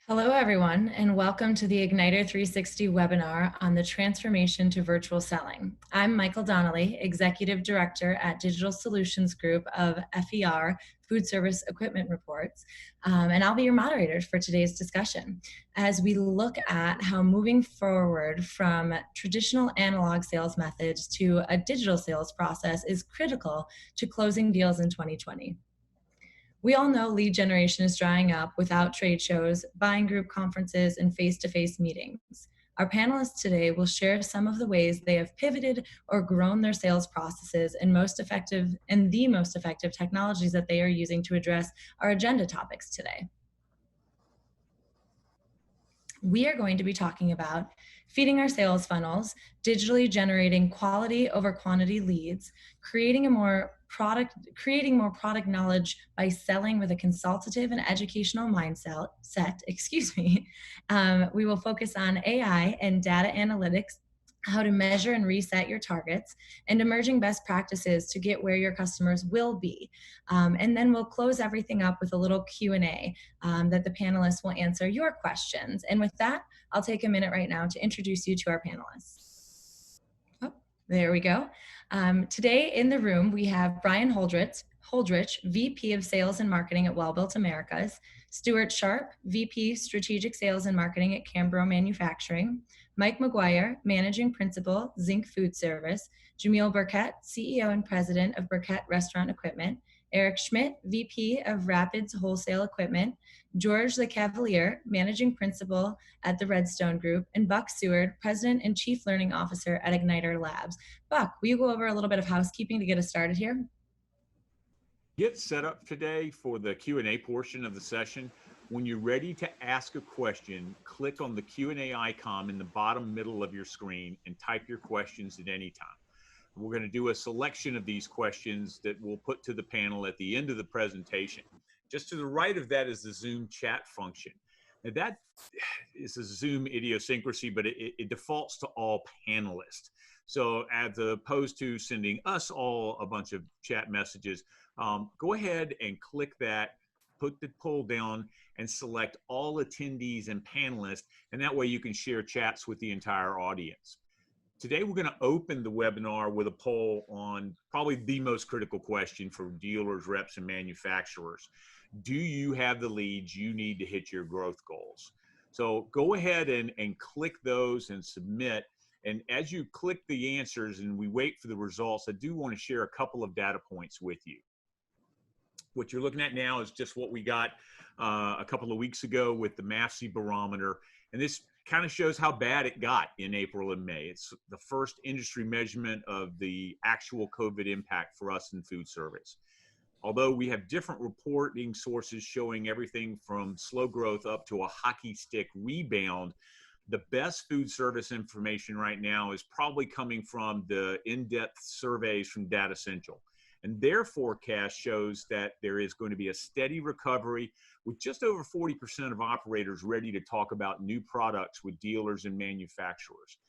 Hello, everyone, and welcome to the Ignitor 360 webinar on the transformation to virtual selling. I'm Michael Donnelly, Executive Director at Digital Solutions Group of FER, Food Service Equipment Reports, and I'll be your moderator for today's discussion as we look at how moving forward from traditional analog sales methods to a digital sales process is critical to closing deals in 2020. We all know lead generation is drying up without trade shows, buying group conferences, and face-to-face meetings. Our panelists today will share some of the ways they have pivoted or grown their sales processes and the most effective technologies that they are using to address our agenda topics today. We are going to be talking about feeding our sales funnels, digitally generating quality over quantity leads, creating more product knowledge by selling with a consultative and educational mindset. We will focus on AI and data analytics, how to measure and reset your targets, and emerging best practices to get where your customers will be. And then we'll close everything up with a little Q&A that the panelists will answer your questions. And with that, I'll take a minute right now to introduce you to our panelists. Oh, there we go. Today in the room, we have Brian Holdrich, VP of Sales and Marketing at Welbilt Americas, Stuart Sharp, VP Strategic Sales and Marketing at Cambro Manufacturing, Mike McGuire, Managing Principal, Zink Food Service, Jameel Burkett, CEO and President of Burkett Restaurant Equipment, Eric Schmitt, VP of Rapids Wholesale Equipment, George LeCavalier, Managing Principal at the Redstone Group, and Buck Seward, President and Chief Learning Officer at Ignitor Labs. Buck, will you go over a little bit of housekeeping to get us started here? Get set up today for the Q&A portion of the session. When you're ready to ask a question, click on the Q&A icon in the bottom middle of your screen and type your questions at any time. We're going to do a selection of these questions that we'll put to the panel at the end of the presentation. Just to the right of that is the Zoom chat function. Now that is a Zoom idiosyncrasy, but it defaults to all panelists. So as opposed to sending us all a bunch of chat messages, go ahead and click that, put the pull down and select all attendees and panelists, and that way you can share chats with the entire audience. Today, we're going to open the webinar with a poll on probably the most critical question for dealers, reps, and manufacturers. Do you have the leads you need to hit your growth goals? So go ahead and click those and submit. And as you click the answers and we wait for the results, I do want to share a couple of data points with you. What you're looking at now is just what we got a couple of weeks ago with the MAFSI barometer. And this kind of shows how bad it got in April and May. It's the first industry measurement of the actual COVID impact for us in food service. Although we have different reporting sources showing everything from slow growth up to a hockey stick rebound, the best food service information right now is probably coming from the in-depth surveys from Data Central. And their forecast shows that there is going to be a steady recovery with just over 40% of operators ready to talk about new products with dealers and manufacturers.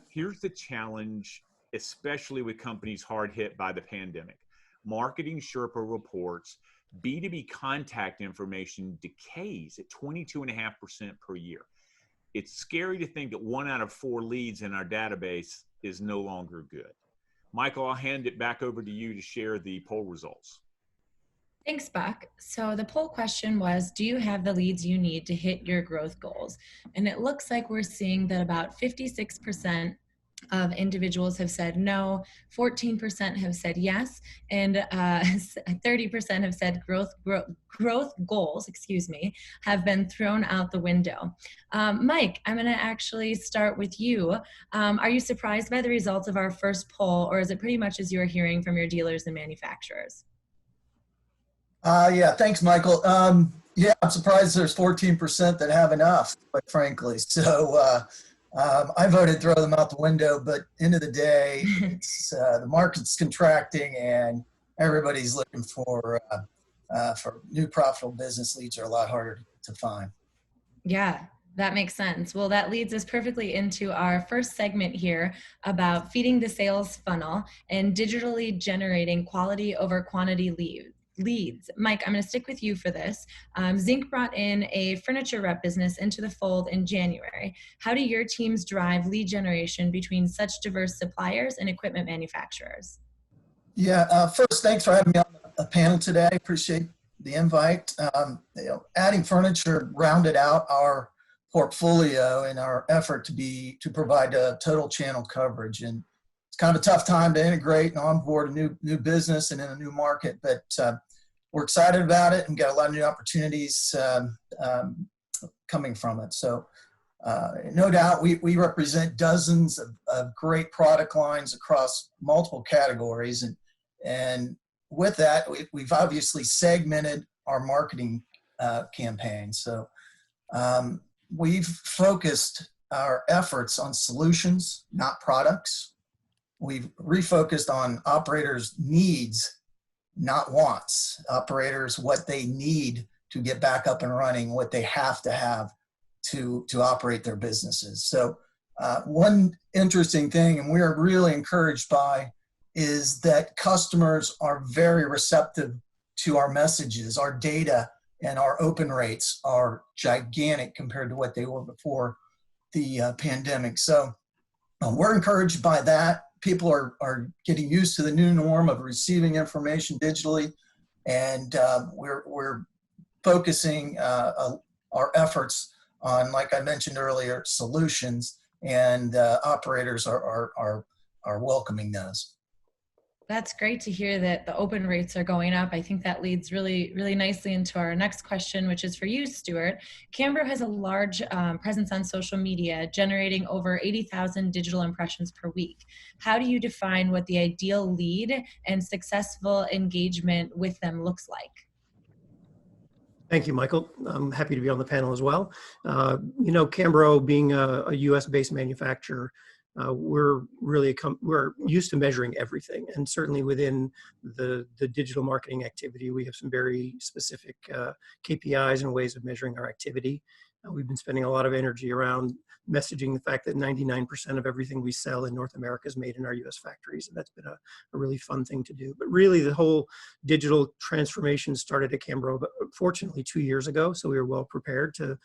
Here's the challenge, especially with companies hard hit by the pandemic. Marketing Sherpa reports B2B contact information decays at 22.5% per year. It's scary to think that 1 out of 4 leads in our database is no longer good. Michael, I'll hand it back over to you to share the poll results. Thanks, Buck. So the poll question was, do you have the leads you need to hit your growth goals? And it looks like we're seeing that about 56% of individuals have said no, 14% have said yes, and 30% have said growth goals, have been thrown out the window. Mike, I'm going to actually start with you. Are you surprised by the results of our first poll, or is it pretty much as you're hearing from your dealers and manufacturers? Yeah, thanks, Michael. Yeah, I'm surprised there's 14% that have enough, quite frankly. So I voted throw them out the window, but end of the day, it's, the market's contracting and everybody's looking for new profitable business. Leads are a lot harder to find. Yeah, that makes sense. Well, that leads us perfectly into our first segment here about feeding the sales funnel and digitally generating quality over quantity leads. Mike, I'm going to stick with you for this. Zink brought in a furniture rep business into the fold in January. How do your teams drive lead generation between such diverse suppliers and equipment manufacturers? Yeah, first, thanks for having me on the panel today. I appreciate the invite. Adding furniture rounded out our portfolio in our effort to provide a total channel coverage. And it's kind of a tough time to integrate and onboard a new business and in a new market, but we're excited about it and got a lot of new opportunities coming from it. So no doubt we represent dozens of great product lines across multiple categories. And with that, we've obviously segmented our marketing campaign. So we've focused our efforts on solutions, not products. We've refocused on operators' needs, not wants. Operators, what they need to get back up and running, what they have to have to operate their businesses. So one interesting thing, and we're really encouraged by, is that customers are very receptive to our messages. Our data and our open rates are gigantic compared to what they were before the pandemic. So we're encouraged by that. People are getting used to the new norm of receiving information digitally, and we're focusing our efforts on, like I mentioned earlier, solutions, and operators are welcoming those. That's great to hear that the open rates are going up. I think that leads really, really nicely into our next question, which is for you, Stuart. Cambro has a large presence on social media, generating over 80,000 digital impressions per week. How do you define what the ideal lead and successful engagement with them looks like? Thank you, Michael. I'm happy to be on the panel as well. Cambro being a US-based manufacturer, we're used to measuring everything, and certainly within the digital marketing activity, we have some very specific KPIs and ways of measuring our activity. We've been spending a lot of energy around messaging the fact that 99% of everything we sell in North America is made in our US factories, and that's been a really fun thing to do. But really, the whole digital transformation started at Cambro, fortunately, 2 years ago, so we were well prepared to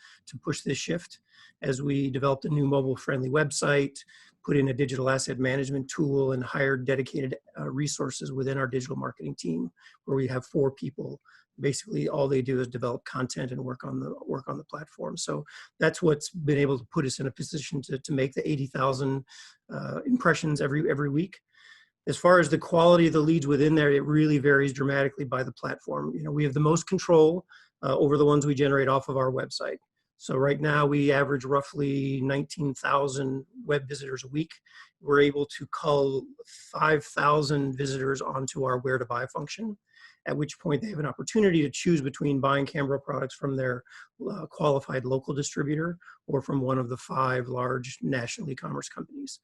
push this shift as we developed a new mobile-friendly website, put in a digital asset management tool, and hired dedicated resources within our digital marketing team, where we have 4 people. Basically, all they do is develop content and work on the platform. So that's what's been able to put us in a position to make the 80,000 impressions every week. As far as the quality of the leads within there, it really varies dramatically by the platform. We have the most control over the ones we generate off of our website. So right now we average roughly 19,000 web visitors a week. We're able to cull 5,000 visitors onto our where to buy function, at which point they have an opportunity to choose between buying Cambro products from their qualified local distributor or from one of the 5 large national e-commerce companies.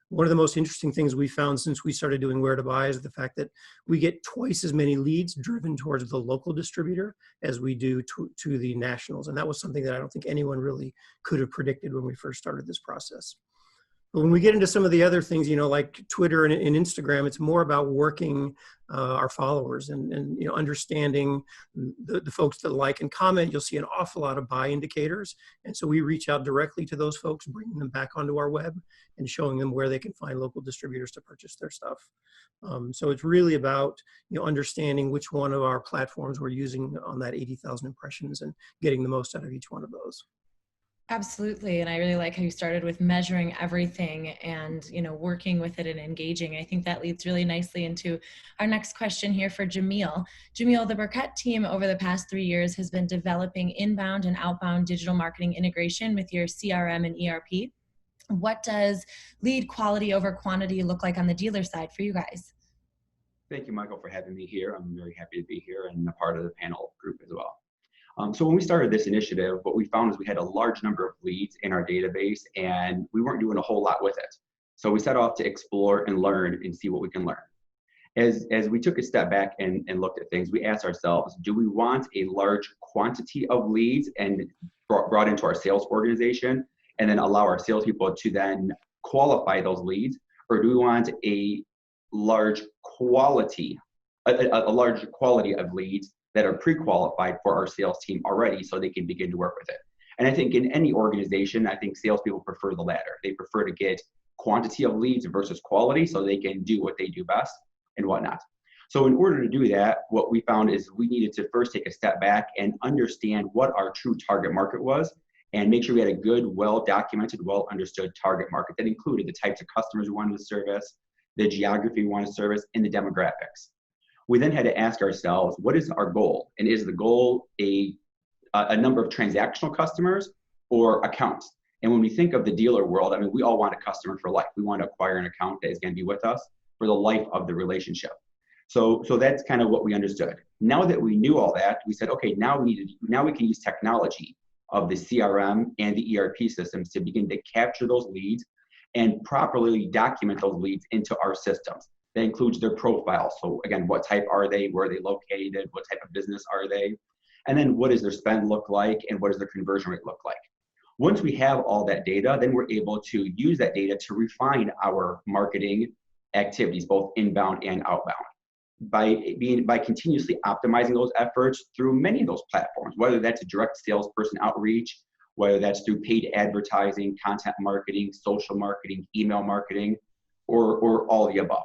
One of the most interesting things we found since we started doing where to buy is the fact that we get twice as many leads driven towards the local distributor as we do to the nationals. And that was something that I don't think anyone really could have predicted when we first started this process. But when we get into some of the other things, like Twitter and Instagram, it's more about working our followers and understanding the folks that like and comment. You'll see an awful lot of buy indicators. And so we reach out directly to those folks, bringing them back onto our web and showing them where they can find local distributors to purchase their stuff. So it's really about understanding which one of our platforms we're using on that 80,000 impressions and getting the most out of each one of those. Absolutely. And I really like how you started with measuring everything and, working with it and engaging. I think that leads really nicely into our next question here for Jameel. Jameel, the Burkett team over the past 3 years has been developing inbound and outbound digital marketing integration with your CRM and ERP. What does lead quality over quantity look like on the dealer side for you guys? Thank you, Michael, for having me here. I'm very happy to be here and a part of the panel group as well. So when we started this initiative, what we found is we had a large number of leads in our database and we weren't doing a whole lot with it. So we set off to explore and learn and see what we can learn. As we took a step back and looked at things, we asked ourselves, do we want a large quantity of leads and brought into our sales organization and then allow our salespeople to then qualify those leads? Or do we want a large quality a large quality of leads that are pre-qualified for our sales team already so they can begin to work with it. And I think in any organization, I think salespeople prefer the latter. They prefer to get quantity of leads versus quality so they can do what they do best and whatnot. So in order to do that, what we found is we needed to first take a step back and understand what our true target market was and make sure we had a good, well-documented, well-understood target market that included the types of customers we wanted to service, the geography we wanted to service, and the demographics. We then had to ask ourselves, what is our goal? And is the goal a number of transactional customers or accounts? And when we think of the dealer world, I mean, we all want a customer for life. We want to acquire an account that is going to be with us for the life of the relationship. So that's kind of what we understood. Now that we knew all that, we said, okay, now we can use technology of the CRM and the ERP systems to begin to capture those leads and properly document those leads into our systems. That includes their profile. So again, what type are they? Where are they located? What type of business are they? And then what does their spend look like? And what does their conversion rate look like? Once we have all that data, then we're able to use that data to refine our marketing activities, both inbound and outbound, by continuously optimizing those efforts through many of those platforms, whether that's a direct salesperson outreach, whether that's through paid advertising, content marketing, social marketing, email marketing, or all of the above.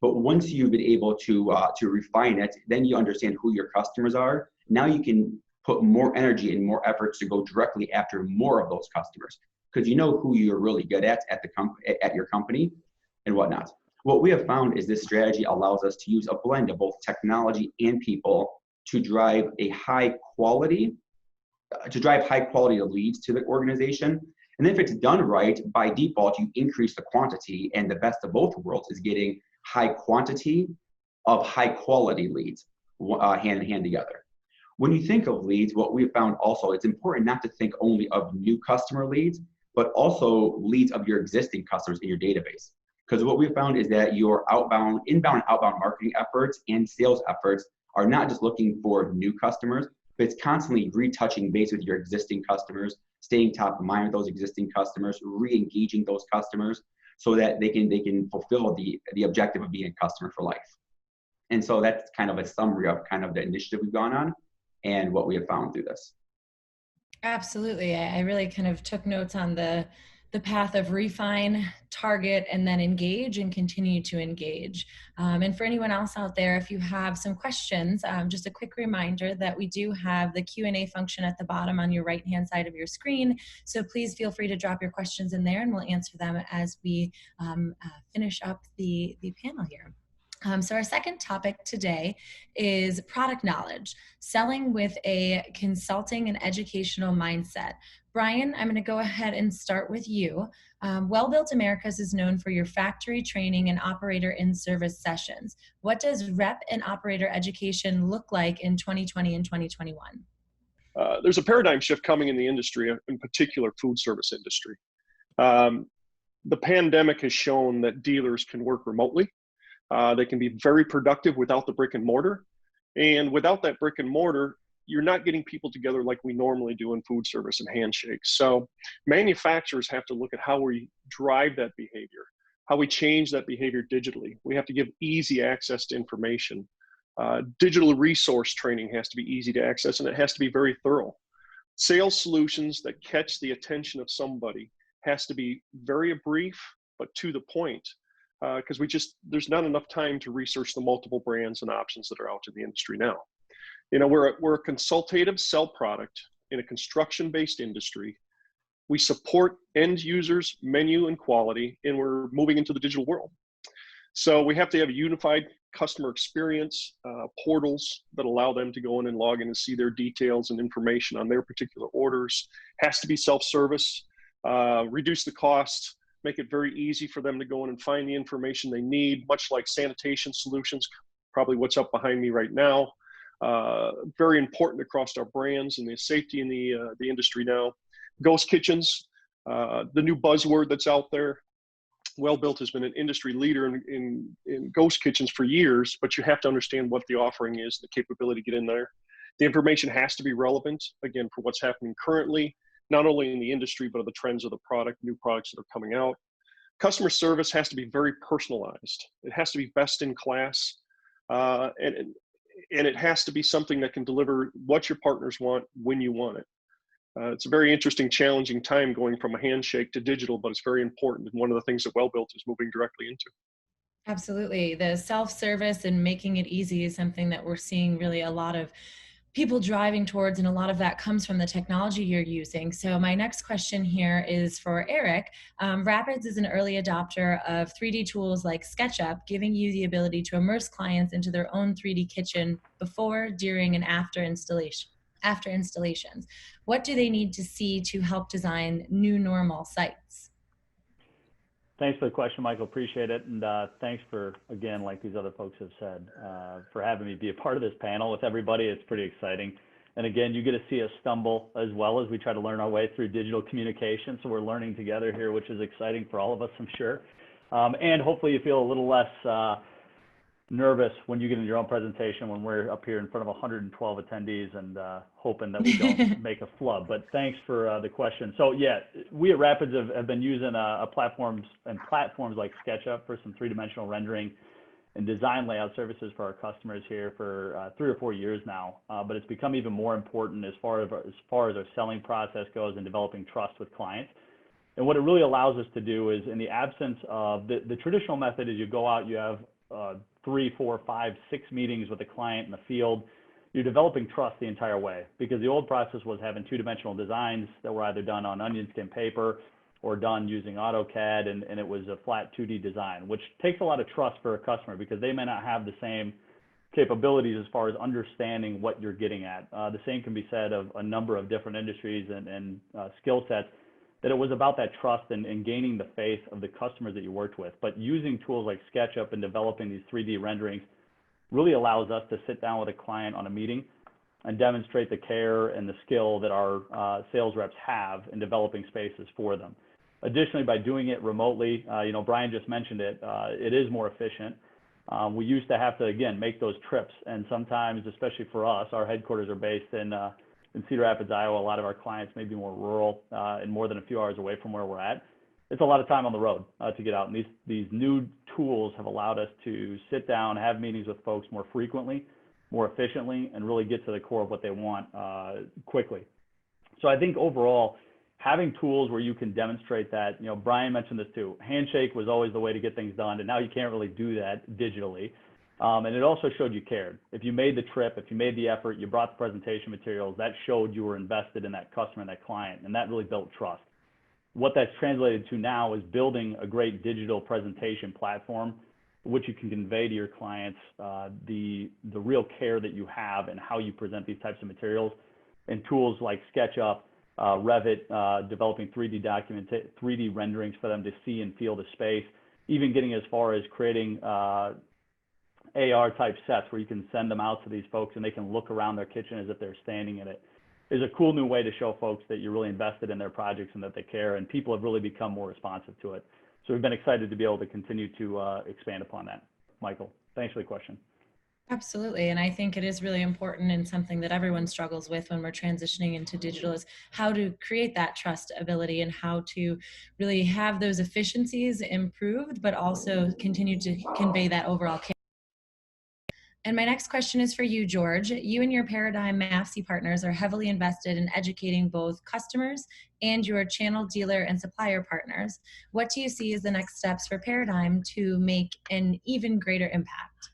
But once you've been able to refine it, then you understand who your customers are. Now you can put more energy and more efforts to go directly after more of those customers because you know who you're really good at your company and whatnot. What we have found is this strategy allows us to use a blend of both technology and people to drive high quality of leads to the organization. And then if it's done right, by default, you increase the quantity, and the best of both worlds is getting high quantity of high quality leads hand in hand together. When you think of leads, what we found also, it's important not to think only of new customer leads, but also leads of your existing customers in your database. Because what we found is that your inbound and outbound marketing efforts and sales efforts are not just looking for new customers, but it's constantly retouching base with your existing customers, staying top of mind with those existing customers, re-engaging those customers so that they can fulfill the objective of being a customer for life. And so that's kind of a summary of kind of the initiative we've gone on and what we have found through this. Absolutely. I really kind of took notes on the path of refine, target, and then engage and continue to engage. And for anyone else out there, if you have some questions, just a quick reminder that we do have the Q&A function at the bottom on your right-hand side of your screen. So please feel free to drop your questions in there and we'll answer them as we finish up the panel here. So our second topic today is product knowledge, selling with a consulting and educational mindset. Brian, I'm going to go ahead and start with you. Welbilt Americas is known for your factory training and operator in-service sessions. What does rep and operator education look like in 2020 and 2021? There's a paradigm shift coming in the industry, in particular food service industry. The pandemic has shown that dealers can work remotely. They can be very productive without the brick and mortar. And without that brick and mortar, you're not getting people together like we normally do in food service and handshakes. So manufacturers have to look at how we drive that behavior, how we change that behavior digitally. We have to give easy access to information. Digital resource training has to be easy to access, and it has to be very thorough. Sales solutions that catch the attention of somebody has to be very brief, but to the point. Because there's not enough time to research the multiple brands and options that are out in the industry now. You know, we're a consultative sell product in a construction-based industry. We support end users, menu, and quality, and we're moving into the digital world. So we have to have a unified customer experience, portals that allow them to go in and log in and see their details and information on their particular orders. Has to be self-service, reduce the cost, make it very easy for them to go in and find the information they need, much like sanitation solutions, probably what's up behind me right now. Very important across our brands and the safety in the industry now. Ghost kitchens, the new buzzword that's out there. Welbilt has been an industry leader in ghost kitchens for years, but you have to understand what the offering is, the capability to get in there. The information has to be relevant, again, for what's happening currently, not only in the industry, but of the trends of the product, new products that are coming out. Customer service has to be very personalized. It has to be best in class. And it has to be something that can deliver what your partners want when you want it. It's a very interesting, challenging time going from a handshake to digital, but it's very important, and one of the things that Welbilt is moving directly into. Absolutely. The self-service and making it easy is something that we're seeing really a lot of people driving towards, and a lot of that comes from the technology you're using. So my next question here is for Eric. Rapids is an early adopter of 3D tools like SketchUp, giving you the ability to immerse clients into their own 3D kitchen before, during, and after installations. What do they need to see to help design new normal sites? Thanks for the question, Michael. Appreciate it. And thanks for, again, like these other folks have said, for having me be a part of this panel with everybody. It's pretty exciting. And again, you get to see us stumble as well as we try to learn our way through digital communication. So we're learning together here, which is exciting for all of us, I'm sure. And hopefully you feel a little less nervous when you get into your own presentation when we're up here in front of 112 attendees and hoping that we don't make a flub. But thanks for the question. So yeah, we at Rapids have been using platforms like SketchUp for some three-dimensional rendering and design layout services for our customers here for 3 or 4 years now. But it's become even more important as far as our selling process goes and developing trust with clients. And what it really allows us to do is, in the absence of the traditional method, is you go out, you have 3, 4, 5, 6 meetings with a client in the field. You're developing trust the entire way, because the old process was having 2-dimensional designs that were either done on onion skin paper or done using AutoCAD, and it was a flat 2D design, which takes a lot of trust for a customer because they may not have the same capabilities as far as understanding what you're getting at. The same can be said of a number of different industries and skill sets, that it was about that trust and gaining the faith of the customers that you worked with. But using tools like SketchUp and developing these 3D renderings really allows us to sit down with a client on a meeting and demonstrate the care and the skill that our sales reps have in developing spaces for them. Additionally, by doing it remotely, Brian just mentioned it, it is more efficient. We used to have to, again, make those trips, and sometimes, especially for us, our headquarters are based in Cedar Rapids, Iowa. A lot of our clients may be more rural and more than a few hours away from where we're at. It's a lot of time on the road to get out. And these new tools have allowed us to sit down, have meetings with folks more frequently, more efficiently, and really get to the core of what they want quickly. So I think overall, having tools where you can demonstrate that, Brian mentioned this too, handshake was always the way to get things done, and now you can't really do that digitally. And it also showed you cared. If you made the trip, if you made the effort, you brought the presentation materials, that showed you were invested in that customer and that client, and that really built trust. What that's translated to now is building a great digital presentation platform, which you can convey to your clients the real care that you have and how you present these types of materials. And tools like SketchUp, Revit, developing 3D renderings for them to see and feel the space, even getting as far as creating AR type sets where you can send them out to these folks and they can look around their kitchen as if they're standing in it, is a cool new way to show folks that you're really invested in their projects and that they care, and people have really become more responsive to it. So we've been excited to be able to continue to expand upon that. Michael, thanks for the question. Absolutely. And I think it is really important, and something that everyone struggles with when we're transitioning into digital, is how to create that trust ability and how to really have those efficiencies improved, but also continue to convey that overall care. And my next question is for you, George. You and your Paradigm MAFC partners are heavily invested in educating both customers and your channel dealer and supplier partners. What do you see as the next steps for Paradigm to make an even greater impact?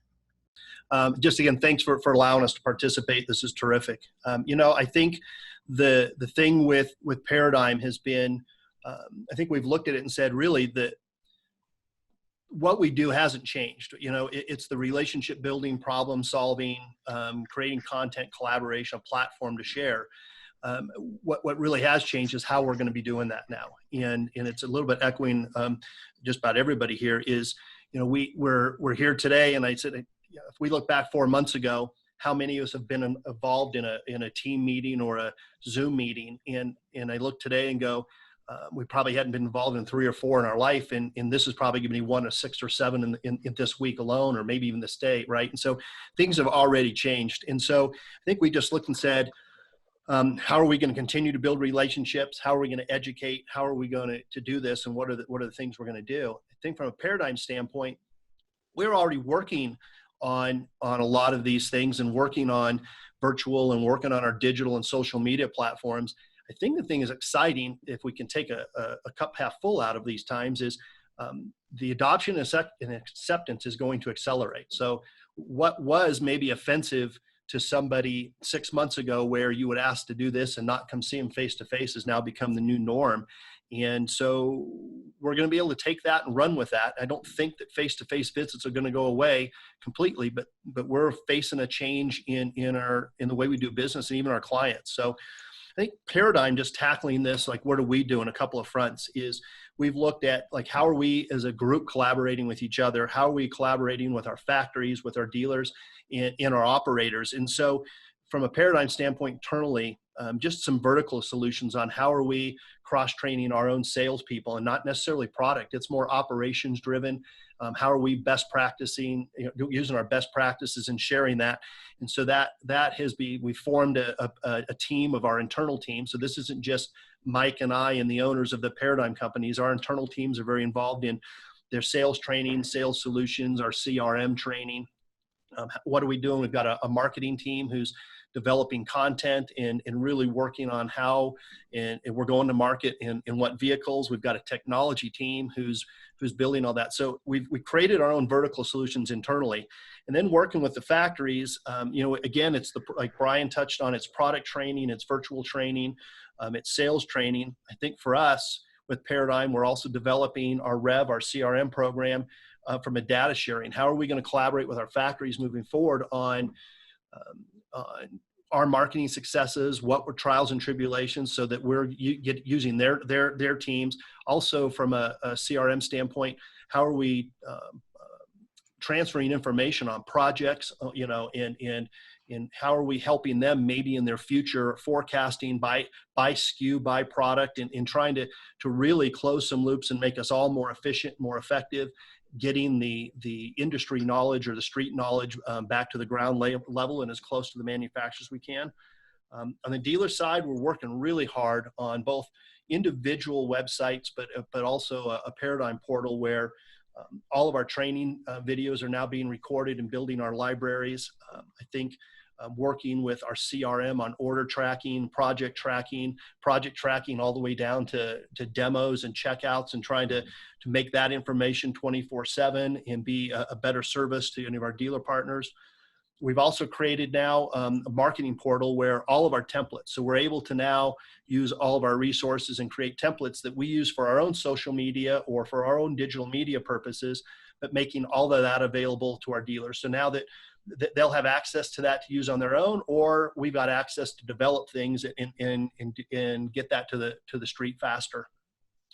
Just again, thanks for allowing us to participate. This is terrific. I think the thing with Paradigm has been, I think we've looked at it and said, really, that what we do hasn't changed. It's the relationship building, problem solving, creating content, collaboration, a platform to share. What really has changed is how we're going to be doing that now. And it's a little bit echoing just about everybody here is, we're here today, and I said, if we look back 4 months ago, how many of us have been involved in a team meeting or a Zoom meeting? And I look today and go, we probably hadn't been involved in 3 or 4 in our life, and this is probably going to be 1 of 6 or 7 in this week alone, or maybe even this day, right? And so things have already changed. And so I think we just looked and said, how are we going to continue to build relationships? How are we going to educate? How are we going to do this? And what are the things we're going to do? I think from a Paradigm standpoint, we're already working on a lot of these things and working on virtual and working on our digital and social media platforms. I think the thing is exciting, if we can take a cup half full out of these times, is the adoption and acceptance is going to accelerate. So what was maybe offensive to somebody 6 months ago, where you would ask to do this and not come see them face to face, has now become the new norm. And so we're going to be able to take that and run with that. I don't think that face-to-face visits are going to go away completely, but we're facing a change in the way we do business and even our clients. So I think Paradigm, just tackling this, like what do we do in a couple of fronts, is we've looked at like how are we as a group collaborating with each other, how are we collaborating with our factories, with our dealers, and our operators. And so from a Paradigm standpoint internally, just some vertical solutions on how are we cross-training our own salespeople, and not necessarily product. It's more operations driven. How are we best practicing, using our best practices and sharing that. And so that has been, we formed a team of our internal team. So this isn't just Mike and I and the owners of the Paradigm companies. Our internal teams are very involved in their sales training, sales solutions, our CRM training. What are we doing? We've got a marketing team who's developing content and really working on how and we're going to market in what vehicles. We've got a technology team who's building all that. So we created our own vertical solutions internally, and then working with the factories. Again, it's like Brian touched on, it's product training, it's virtual training, it's sales training. I think for us with Paradigm, we're also developing our our CRM program from a data sharing. How are we going to collaborate with our factories moving forward on our marketing successes, what were trials and tribulations, so that we're using their teams. Also from a CRM standpoint, how are we transferring information on projects, and how are we helping them maybe in their future forecasting by SKU, by product, and trying to really close some loops and make us all more efficient, more effective, getting the industry knowledge or the street knowledge back to the ground level and as close to the manufacturers we can. On the dealer side, we're working really hard on both individual websites, but also a Paradigm portal where all of our training videos are now being recorded and building our libraries. I think working with our CRM on order tracking, project tracking, all the way down to demos and checkouts, and trying to make that information 24/7 and be a better service to any of our dealer partners. We've also created now a marketing portal where all of our templates, so we're able to now use all of our resources and create templates that we use for our own social media or for our own digital media purposes, but making all of that available to our dealers. So now that they'll have access to that to use on their own, or we've got access to develop things and get that to the street faster.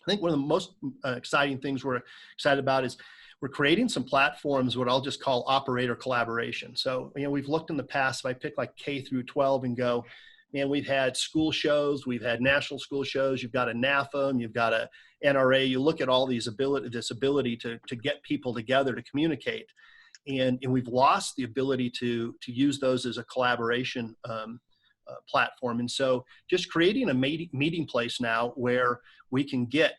I think one of the most exciting things we're excited about is we're creating some platforms, what I'll just call operator collaboration. So, we've looked in the past, if I pick like K through 12 and go, we've had school shows, we've had national school shows, you've got a NAFM, you've got a NRA, you look at all these this ability to get people together to communicate. And we've lost the ability to use those as a collaboration platform. And so just creating a meeting place now where we can get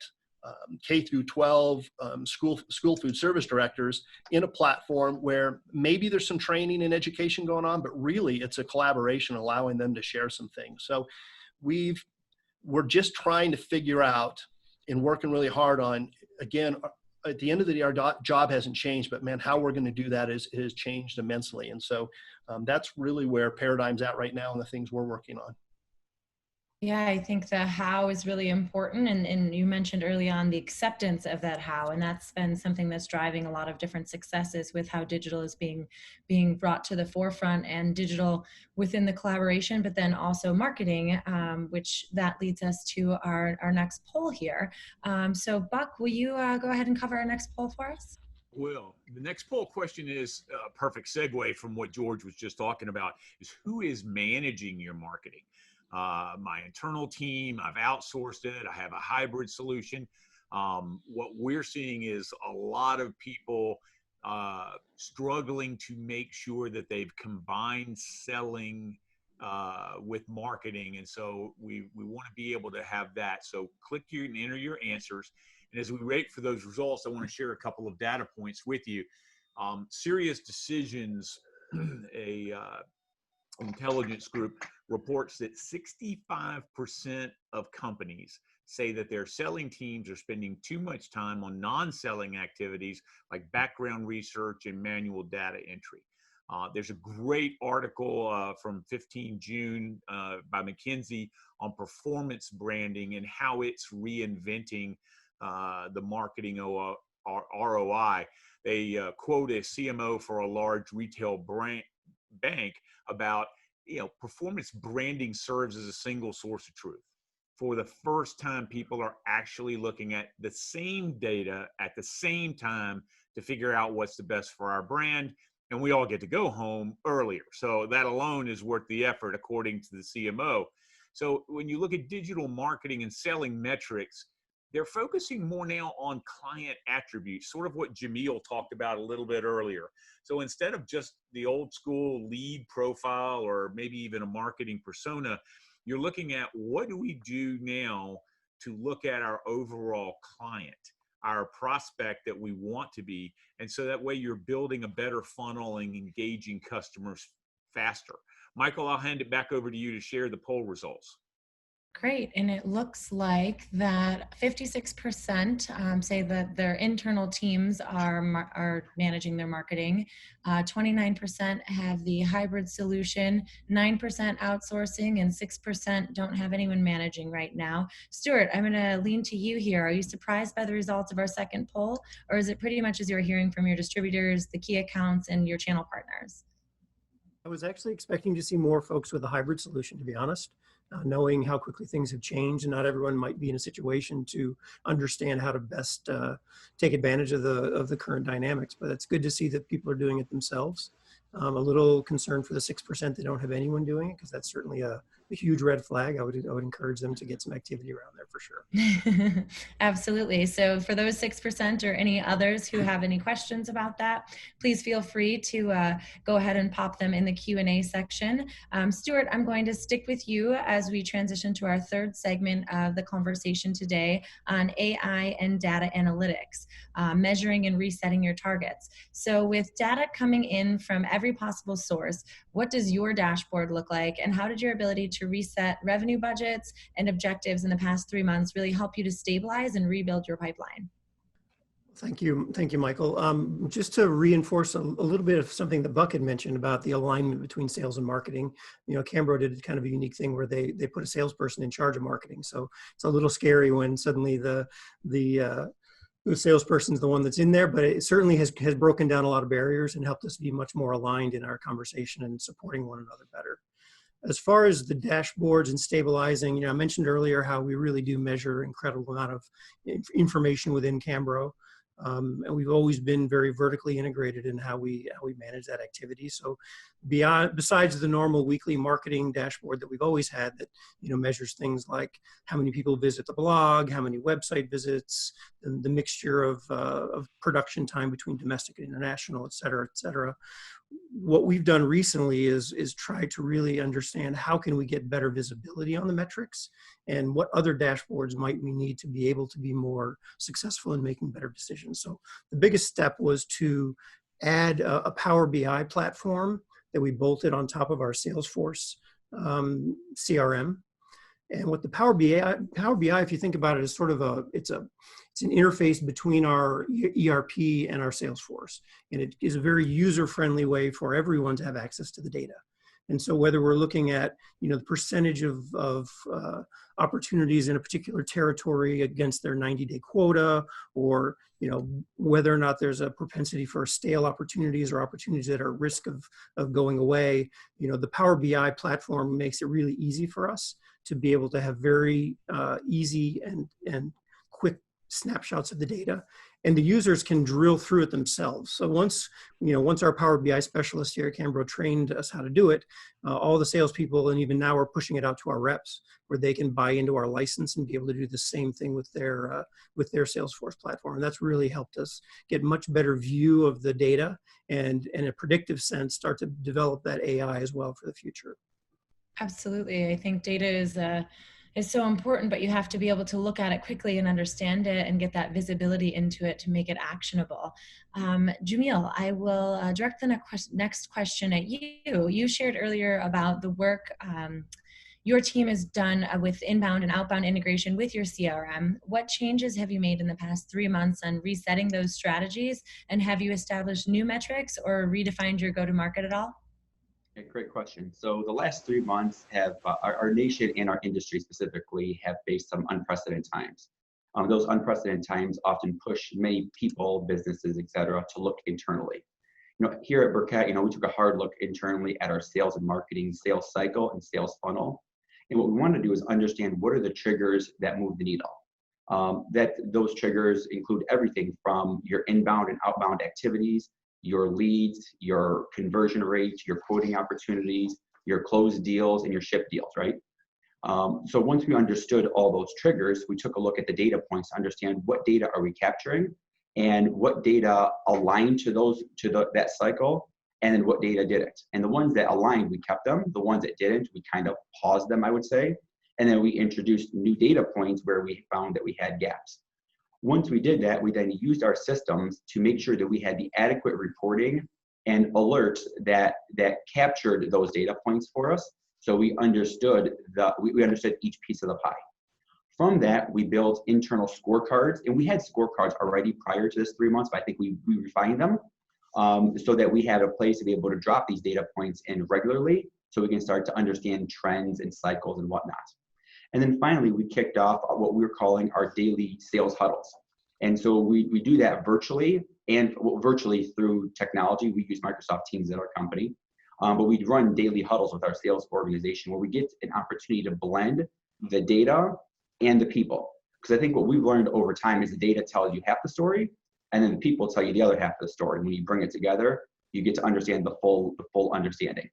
K through 12 school food service directors in a platform where maybe there's some training and education going on, but really it's a collaboration allowing them to share some things. So we're just trying to figure out and working really hard on, again, at the end of the day, our job hasn't changed, but man, how we're going to do that has changed immensely. And so that's really where Paradigm's at right now and the things we're working on. Yeah, I think the how is really important. And you mentioned early on the acceptance of that how, and that's been something that's driving a lot of different successes with how digital is being brought to the forefront, and digital within the collaboration, but then also marketing, which that leads us to our next poll here. So Buck, will you go ahead and cover our next poll for us? Well, the next poll question is a perfect segue from what George was just talking about, is who is managing your marketing? My internal team, I've outsourced it, I have a hybrid solution. What we're seeing is a lot of people struggling to make sure that they've combined selling with marketing. And so we want to be able to have that. So click here and enter your answers. And as we wait for those results, I want to share a couple of data points with you. Serious Decisions, a intelligence group, reports that 65% of companies say that their selling teams are spending too much time on non-selling activities like background research and manual data entry. There's a great article from 15 June by McKinsey on performance branding and how it's reinventing the marketing ROI. They quote a CMO for a large retail bank about, performance branding serves as a single source of truth. For the first time, people are actually looking at the same data at the same time to figure out what's the best for our brand. And we all get to go home earlier. So that alone is worth the effort, according to the CMO. So when you look at digital marketing and selling metrics, they're focusing more now on client attributes, sort of what Jameel talked about a little bit earlier. So instead of just the old school lead profile or maybe even a marketing persona, you're looking at what do we do now to look at our overall client, our prospect that we want to be. And so that way you're building a better funnel and engaging customers faster. Michael, I'll hand it back over to you to share the poll results. Great. And it looks like that 56% say that their internal teams are managing their marketing. 29% have the hybrid solution, 9% outsourcing, and 6% don't have anyone managing right now. Stuart, I'm going to lean to you here. Are you surprised by the results of our second poll, or is it pretty much as you're hearing from your distributors, the key accounts, and your channel partners? I was actually expecting to see more folks with a hybrid solution, to be honest. Knowing how quickly things have changed, and not everyone might be in a situation to understand how to best take advantage of the current dynamics. But it's good to see that people are doing it themselves. A little concerned for the 6% that don't have anyone doing it, because that's certainly a huge red flag. I would encourage them to get some activity around there for sure. Absolutely. So for those 6% or any others who have any questions about that, please feel free to go ahead and pop them in the Q&A section. Stuart, I'm going to stick with you as we transition to our third segment of the conversation today on AI and data analytics, measuring and resetting your targets. So with data coming in from every possible source, what does your dashboard look like, and how did your ability to reset revenue budgets and objectives in the past 3 months really help you to stabilize and rebuild your pipeline? Thank you, Michael. Just to reinforce a little bit of something that Buck had mentioned about the alignment between sales and marketing. Cambro did kind of a unique thing where they put a salesperson in charge of marketing. So it's a little scary when suddenly the salesperson is the one that's in there, but it certainly has broken down a lot of barriers and helped us be much more aligned in our conversation and supporting one another better. As far as the dashboards and stabilizing, I mentioned earlier how we really do measure incredible amount of information within Cambro. And we've always been very vertically integrated in how we manage that activity. So besides the normal weekly marketing dashboard that we've always had that measures things like how many people visit the blog, how many website visits, the mixture of production time between domestic and international, et cetera, et cetera. What we've done recently is try to really understand how can we get better visibility on the metrics and what other dashboards might we need to be able to be more successful in making better decisions. So the biggest step was to add a Power BI platform that we bolted on top of our Salesforce CRM. And what the Power BI, if you think about it, is sort of it's an interface between our ERP and our Salesforce. And it is a very user-friendly way for everyone to have access to the data. And so whether we're looking at, the percentage of opportunities in a particular territory against their 90-day quota, or, whether or not there's a propensity for stale opportunities or opportunities that are at risk of going away, the Power BI platform makes it really easy for us to be able to have very easy and quick snapshots of the data, and the users can drill through it themselves. So once our Power BI specialist here at Cambro trained us how to do it, all the salespeople, and even now we're pushing it out to our reps, where they can buy into our license and be able to do the same thing with their Salesforce platform. And that's really helped us get much better view of the data and, in a predictive sense, start to develop that AI as well for the future. Absolutely. I think data is is so important, but you have to be able to look at it quickly and understand it and get that visibility into it to make it actionable. Jameel, I will direct the next question at you. You shared earlier about the work your team has done with inbound and outbound integration with your CRM. What changes have you made in the past 3 months on resetting those strategies? And have you established new metrics or redefined your go-to-market at all? Okay, great question. So the last 3 months have, our nation and our industry specifically have faced some unprecedented times. Those unprecedented times often push many people, businesses, et cetera, to look internally. Here at Burkett, we took a hard look internally at our sales and marketing sales cycle and sales funnel. And what we want to do is understand what are the triggers that move the needle. Those triggers include everything from your inbound and outbound activities, your leads, your conversion rates, your quoting opportunities, your closed deals, and your ship deals, right? So once we understood all those triggers, we took a look at the data points to understand what data are we capturing and what data aligned to that cycle, and then what data didn't. And the ones that aligned, we kept them. The ones that didn't, we kind of paused them, I would say. And then we introduced new data points where we found that we had gaps. Once we did that, we then used our systems to make sure that we had the adequate reporting and alerts that captured those data points for us. So we understood we understood each piece of the pie. From that, we built internal scorecards, and we had scorecards already prior to this 3 months, but I think we refined them so that we have a place to be able to drop these data points in regularly so we can start to understand trends and cycles and whatnot. And then finally, we kicked off what we were calling our daily sales huddles. And so we do that virtually and virtually through technology. We use Microsoft Teams at our company, but we run daily huddles with our sales organization where we get an opportunity to blend the data and the people. Because I think what we've learned over time is the data tells you half the story, and then the people tell you the other half of the story. When you bring it together, you get to understand the full understanding.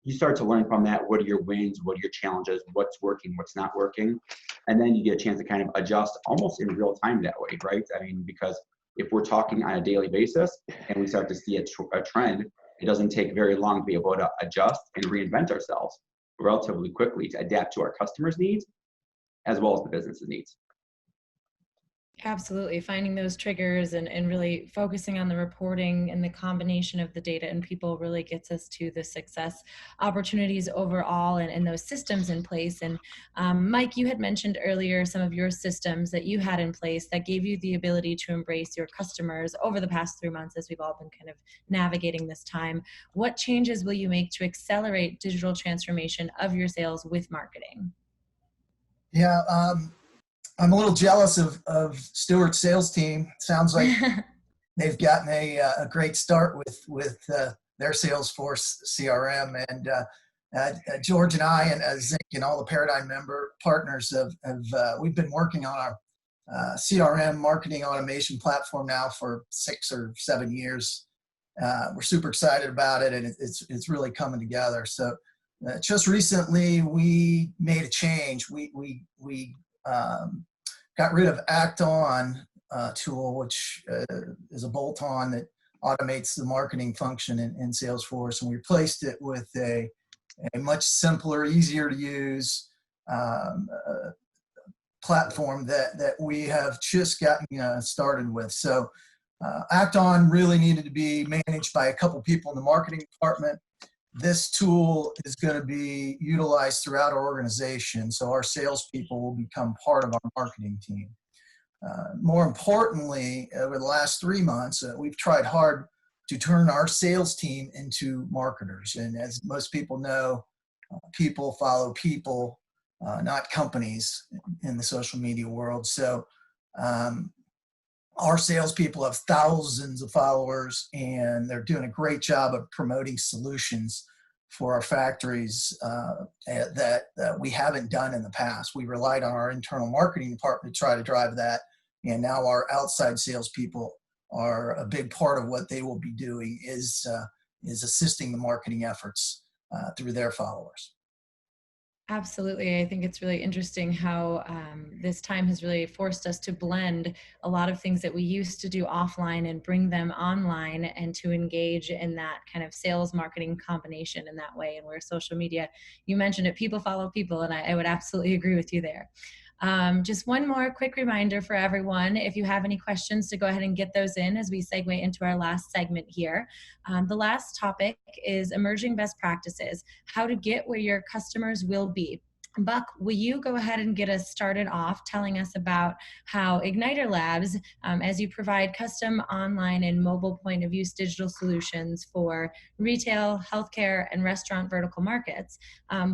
You start to learn from that, what are your wins, what are your challenges, what's working, what's not working. And then you get a chance to kind of adjust almost in real time that way, right? I mean, because if we're talking on a daily basis and we start to see a trend, it doesn't take very long to be able to adjust and reinvent ourselves relatively quickly to adapt to our customers' needs as well as the business's needs. Absolutely. Finding those triggers and really focusing on the reporting and the combination of the data and people really gets us to the success opportunities overall and those systems in place. And Mike, you had mentioned earlier some of your systems that you had in place that gave you the ability to embrace your customers over the past 3 months as we've all been kind of navigating this time. What changes will you make to accelerate digital transformation of your sales with marketing? Yeah, I'm a little jealous of Stuart's sales team. Sounds like they've gotten a great start with their Salesforce CRM, and George and I and Zink and all the Paradigm member partners we've been working on our CRM marketing automation platform now for 6 or 7 years. We're super excited about it, and it's really coming together. So just recently we made a change. We got rid of Act On tool, which is a bolt-on that automates the marketing function in Salesforce, and we replaced it with a much simpler, easier to use platform that we have just gotten started with. So Act On really needed to be managed by a couple people in the marketing department. This tool is going to be utilized throughout our organization, so our salespeople will become part of our marketing team. More importantly, over the last 3 months, we've tried hard to turn our sales team into marketers. And as most people know, people follow people, not companies in the social media world. So our salespeople have thousands of followers, and they're doing a great job of promoting solutions for our factories that we haven't done in the past. We relied on our internal marketing department to try to drive that, and now our outside salespeople are a big part of what they will be doing is assisting the marketing efforts through their followers. Absolutely. I think it's really interesting how this time has really forced us to blend a lot of things that we used to do offline and bring them online, and to engage in that kind of sales marketing combination in that way. And where social media, you mentioned it, people follow people, and I would absolutely agree with you there. Just one more quick reminder for everyone, if you have any questions, to go ahead and get those in as we segue into our last segment here. The last topic is emerging best practices, how to get where your customers will be. Buck, will you go ahead and get us started off telling us about how Ignitor Labs, as you provide custom online and mobile point of use digital solutions for retail, healthcare, and restaurant vertical markets,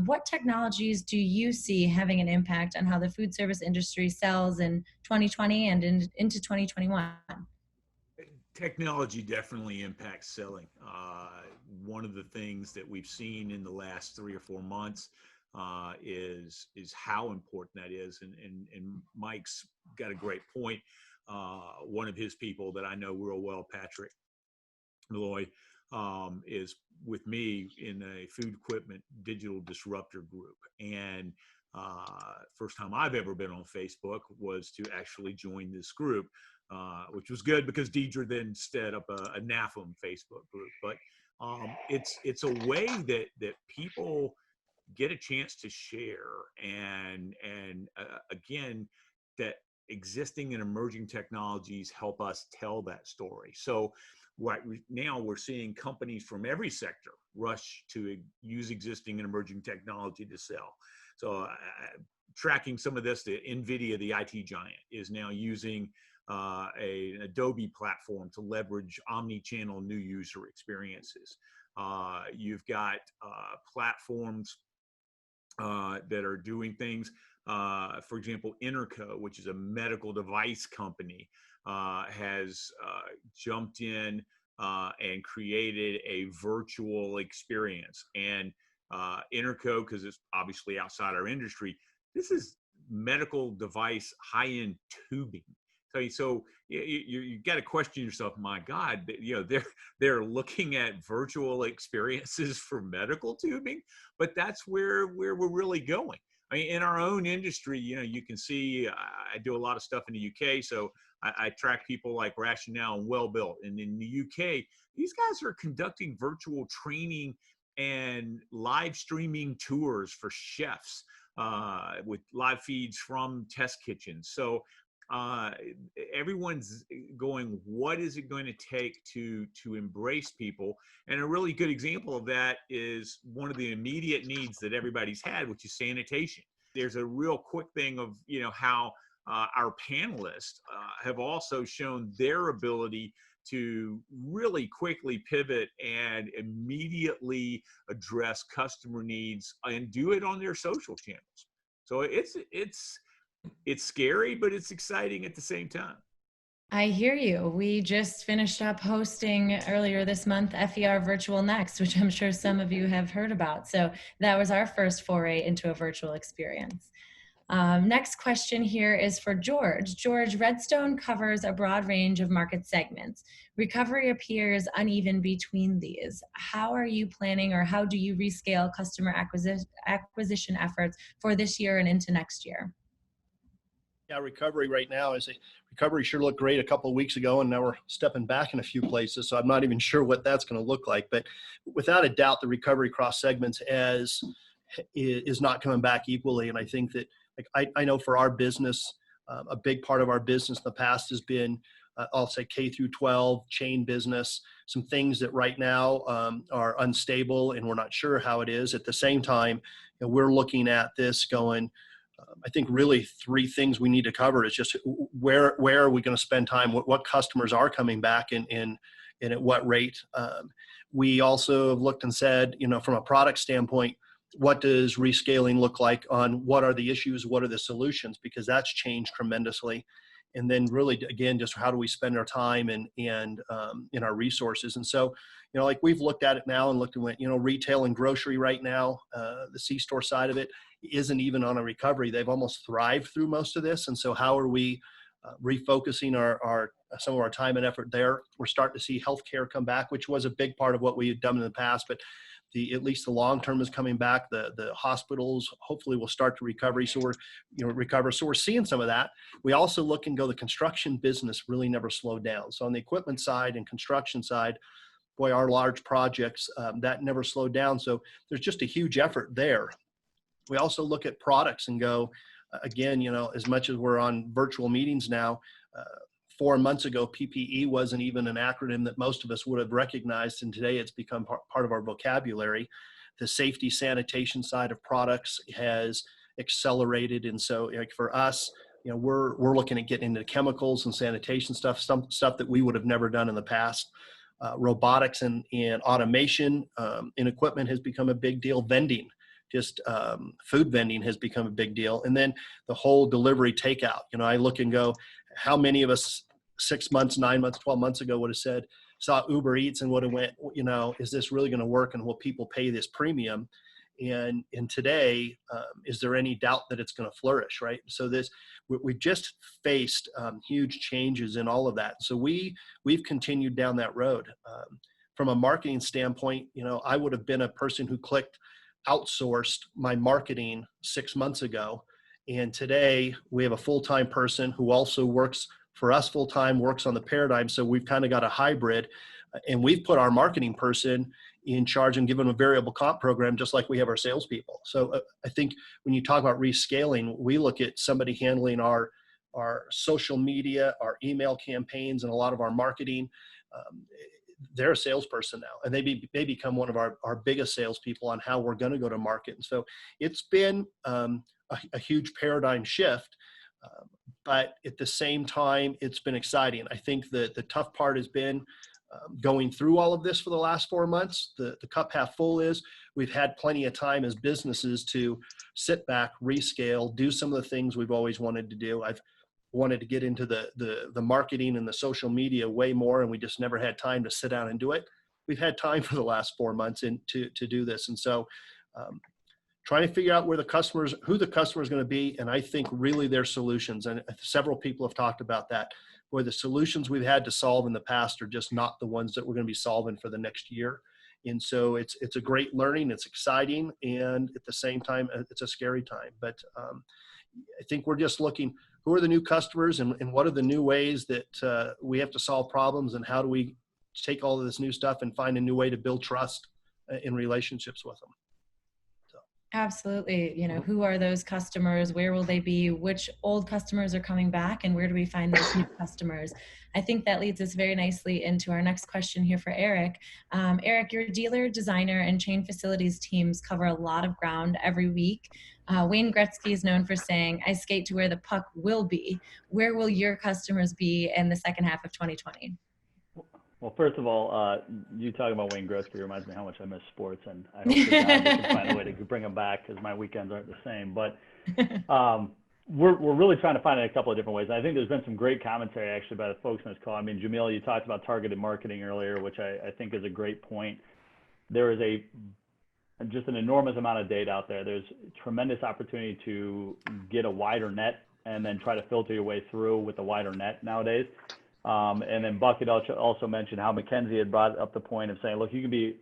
what technologies do you see having an impact on how the food service industry sells in 2020 and into 2021? Technology definitely impacts selling. One of the things that we've seen in the last 3 or 4 months is how important that is. And Mike's got a great point. One of his people that I know real well, Patrick Malloy, is with me in a food equipment digital disruptor group. And first time I've ever been on Facebook was to actually join this group, which was good because Deidre then set up a NAFM Facebook group. But it's a way that people get a chance to share, and again, that existing and emerging technologies help us tell that story. So right now we're seeing companies from every sector rush to use existing and emerging technology to sell. So tracking some of this, the NVIDIA, the IT giant, is now using an Adobe platform to leverage omni-channel new user experiences. You've got platforms that are doing things. For example, Interco, which is a medical device company, has jumped in and created a virtual experience. And Interco, because it's obviously outside our industry, this is medical device high-end tubing. So you got to question yourself. My God, they're looking at virtual experiences for medical tubing, but that's where we're really going. I mean, in our own industry, you can see I do a lot of stuff in the UK, so I track people like Rationale and Welbilt. And in the UK, these guys are conducting virtual training and live streaming tours for chefs with live feeds from test kitchens. So everyone's going, what is it going to take to embrace people? And a really good example of that is one of the immediate needs that everybody's had, which is sanitation. There's a real quick thing of how our panelists have also shown their ability to really quickly pivot and immediately address customer needs and do it on their social channels. So it's scary, but it's exciting at the same time. I hear you. We just finished up hosting earlier this month FER Virtual Next, which I'm sure some of you have heard about. So that was our first foray into a virtual experience. Next question here is for George. George, Redstone covers a broad range of market segments. Recovery appears uneven between these. How are you planning, or how do you rescale customer acquisition efforts for this year and into next year? Yeah, recovery right now recovery sure looked great a couple of weeks ago, and now we're stepping back in a few places. So I'm not even sure what that's going to look like. But without a doubt, the recovery across segments is not coming back equally. And I think that, I know for our business, a big part of our business in the past has been, I'll say K through 12 chain business, some things that right now are unstable and we're not sure how it is. At the same time, we're looking at this going, I think really 3 things we need to cover is just where are we going to spend time? What customers are coming back and at what rate? We also have looked and said, from a product standpoint, what does rescaling look like on what are the issues? What are the solutions? Because that's changed tremendously. And then really, again, just how do we spend our time and in our resources? And so, we've looked at it now and looked at, retail and grocery right now, the C-store side of it isn't even on a recovery. They've almost thrived through most of this. And so how are we refocusing some of our time and effort there? We're starting to see healthcare come back, which was a big part of what we had done in the past, but at least the long term is coming back. The hospitals hopefully will start to recover. So we're seeing some of that. We also look and go, the construction business really never slowed down. So on the equipment side and construction side, boy, our large projects, that never slowed down. So there's just a huge effort there. We also look at products and go, again, as much as we're on virtual meetings now, 4 months ago, PPE wasn't even an acronym that most of us would have recognized, and today it's become part of our vocabulary. The safety sanitation side of products has accelerated, and so like for us, we're looking at getting into chemicals and sanitation stuff, some stuff that we would have never done in the past. Robotics and automation in equipment has become a big deal. Vending, just food vending has become a big deal. And then the whole delivery takeout. I look and go, how many of us 6 months, 9 months, 12 months ago would have saw Uber Eats and would have went, is this really going to work, and will people pay this premium? And today, is there any doubt that it's going to flourish, right? So we've just faced huge changes in all of that. So we've continued down that road. From a marketing standpoint, I would have been a person who outsourced my marketing 6 months ago. And today we have a full-time person who also works for us full-time, works on the Paradigm. So we've kind of got a hybrid, and we've put our marketing person in charge and given them a variable comp program, just like we have our salespeople. So I think when you talk about rescaling, we look at somebody handling our social media, our email campaigns, and a lot of our marketing. They're a salesperson now, and they become one of our biggest salespeople on how we're going to go to market. And so it's been a huge paradigm shift, but at the same time, it's been exciting. I think that the tough part has been going through all of this for the last 4 months. The cup half full is we've had plenty of time as businesses to sit back, rescale, do some of the things we've always wanted to do. I've wanted to get into the marketing and the social media way more, and we just never had time to sit down and do it. We've had time for the last 4 months to do this. And so trying to figure out who the customer is going to be, and I think really their solutions, and several people have talked about that, where the solutions we've had to solve in the past are just not the ones that we're going to be solving for the next year. And so it's a great learning, it's exciting, and at the same time, it's a scary time. But I think we're just looking, who are the new customers, and what are the new ways that we have to solve problems, and how do we take all of this new stuff and find a new way to build trust in relationships with them. Absolutely. Who are those customers? Where will they be? Which old customers are coming back? And where do we find those new customers? I think that leads us very nicely into our next question here for Eric. Eric, your dealer, designer, and chain facilities teams cover a lot of ground every week. Wayne Gretzky is known for saying, "I skate to where the puck will be." Where will your customers be in the second half of 2020? Well, first of all, you talking about Wayne Gretzky reminds me how much I miss sports, and I hope that God we can find a way to bring him back, because my weekends aren't the same. But we're really trying to find it a couple of different ways. I think there's been some great commentary actually by the folks on this call. I mean, Jameel, you talked about targeted marketing earlier, which I think is a great point. There is just an enormous amount of data out there. There's tremendous opportunity to get a wider net and then try to filter your way through with a wider net nowadays. And then Burkett also mentioned how McKinsey had brought up the point of saying, look, you can be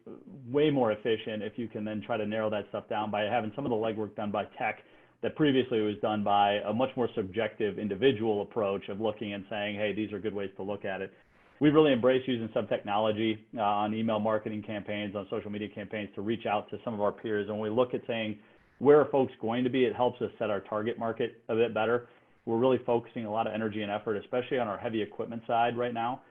way more efficient if you can then try to narrow that stuff down by having some of the legwork done by tech that previously was done by a much more subjective individual approach of looking and saying, hey, these are good ways to look at it. We've really embraced using some technology on email marketing campaigns, on social media campaigns, to reach out to some of our peers. And when we look at saying, where are folks going to be, it helps us set our target market a bit better. We're really focusing a lot of energy and effort, especially on our heavy equipment side right now,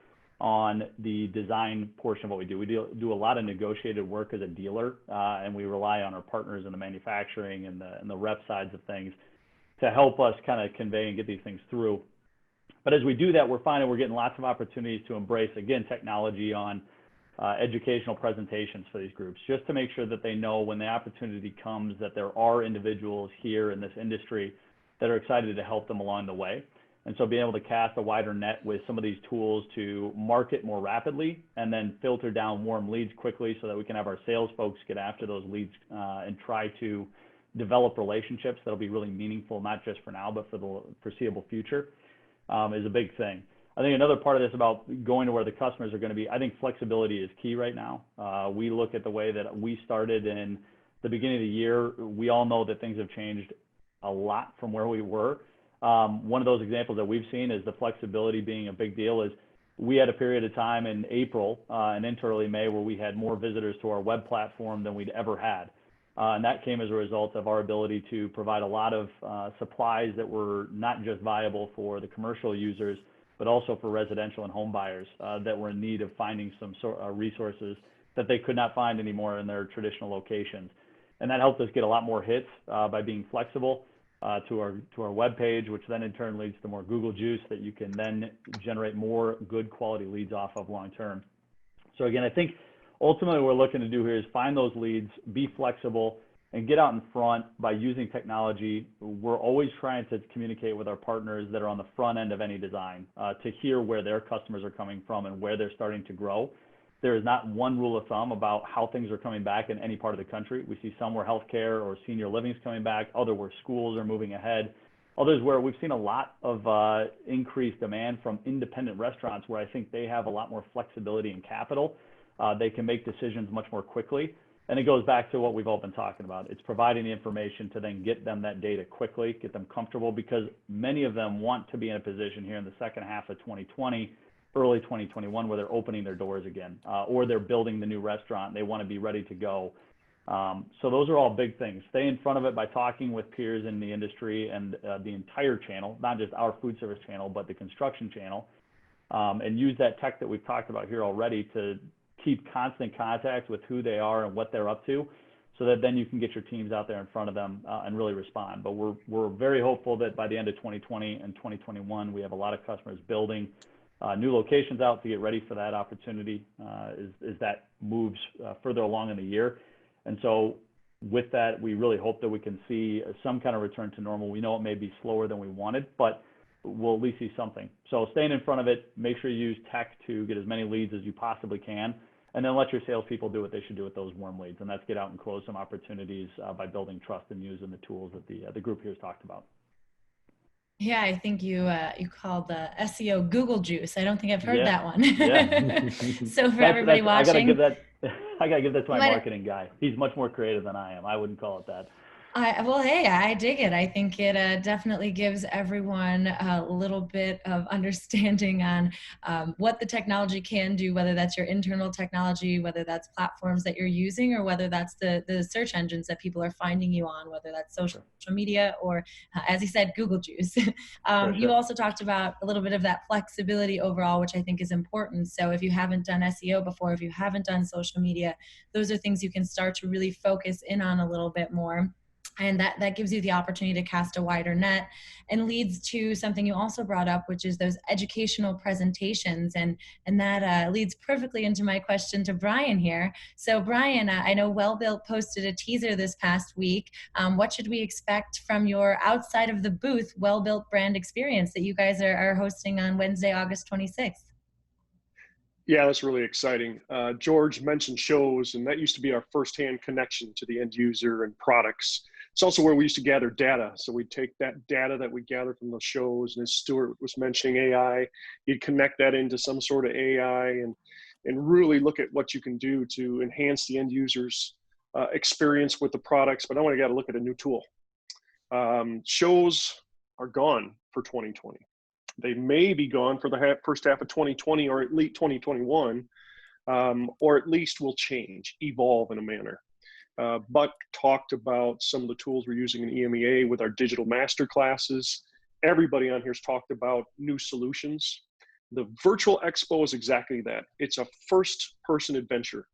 on the design portion of what we do. We do a lot of negotiated work as a dealer, and we rely on our partners in the manufacturing and the rep sides of things to help us kind of convey and get these things through. But as we do that, we're finding we're getting lots of opportunities to embrace, again, technology on educational presentations for these groups, just to make sure that they know when the opportunity comes that there are individuals here in this industry that are excited to help them along the way. And so being able to cast a wider net with some of these tools to market more rapidly and then filter down warm leads quickly so that we can have our sales folks get after those leads and try to develop relationships that'll be really meaningful, not just for now, but for the foreseeable future, is a big thing. I think another part of this about going to where the customers are going to be, I think flexibility is key right now. We look at the way that we started in the beginning of the year. We all know that things have changed a lot from where we were. One of those examples that we've seen is the flexibility being a big deal. Is we had a period of time in April and into early May where we had more visitors to our web platform than we'd ever had. And that came as a result of our ability to provide a lot of supplies that were not just viable for the commercial users, but also for residential and home buyers that were in need of finding some resources that they could not find anymore in their traditional locations. And that helped us get a lot more hits by being flexible to our web page, which then in turn leads to more Google juice that you can then generate more good quality leads off of long term. So again, I think ultimately what we're looking to do here is find those leads, be flexible, and get out in front by using technology. We're always trying to communicate with our partners that are on the front end of any design to hear where their customers are coming from and where they're starting to grow. There is not one rule of thumb about how things are coming back in any part of the country. We see some where healthcare or senior living is coming back, other where schools are moving ahead, others where we've seen a lot of increased demand from independent restaurants where I think they have a lot more flexibility and capital. They can make decisions much more quickly. And it goes back to what we've all been talking about. It's providing the information to then get them that data quickly, get them comfortable, because many of them want to be in a position here in the second half of 2020, early 2021, where they're opening their doors again, or they're building the new restaurant. They want to be ready to go. So those are all big things. Stay in front of it by talking with peers in the industry and the entire channel, not just our food service channel, but the construction channel, and use that tech that we've talked about here already to keep constant contact with who they are and what they're up to, so that then you can get your teams out there in front of them and really respond. But we're very hopeful that by the end of 2020 and 2021, we have a lot of customers building new locations out to get ready for that opportunity as that moves further along in the year. And so with that, we really hope that we can see some kind of return to normal. We know it may be slower than we wanted, but we'll at least see something. So staying in front of it, make sure you use tech to get as many leads as you possibly can, and then let your salespeople do what they should do with those warm leads, and that's get out and close some opportunities by building trust and using the tools that the group here has talked about. Yeah, I think you called the SEO Google juice. I don't think I've heard that one. Yeah. So for everybody watching, I gotta give that to my marketing guy. He's much more creative than I am. I wouldn't call it that. Well, hey, I dig it. I think it definitely gives everyone a little bit of understanding on what the technology can do, whether that's your internal technology, whether that's platforms that you're using, or whether that's the search engines that people are finding you on, whether that's social media or, as he said, Google juice. You also talked about a little bit of that flexibility overall, which I think is important. So if you haven't done SEO before, if you haven't done social media, those are things you can start to really focus in on a little bit more. And that gives you the opportunity to cast a wider net, and leads to something you also brought up, which is those educational presentations. And that leads perfectly into my question to Brian here. So Brian, I know Welbilt posted a teaser this past week. What should we expect from your outside of the booth Welbilt brand experience that you guys are hosting on Wednesday, August 26th? Yeah, that's really exciting. George mentioned shows, and that used to be our firsthand connection to the end user and products. It's also where we used to gather data. So we'd take that data that we gathered from those shows, and as Stuart was mentioning AI, you'd connect that into some sort of AI and really look at what you can do to enhance the end user's experience with the products. But I want to got to look at a new tool. Shows are gone for 2020. They may be gone for the first half of 2020 or at least 2021, or at least will change, evolve in a manner. Buck talked about some of the tools we're using in EMEA with our digital master classes. Everybody on here has talked about new solutions. The virtual expo is exactly that. It's a first-person adventure.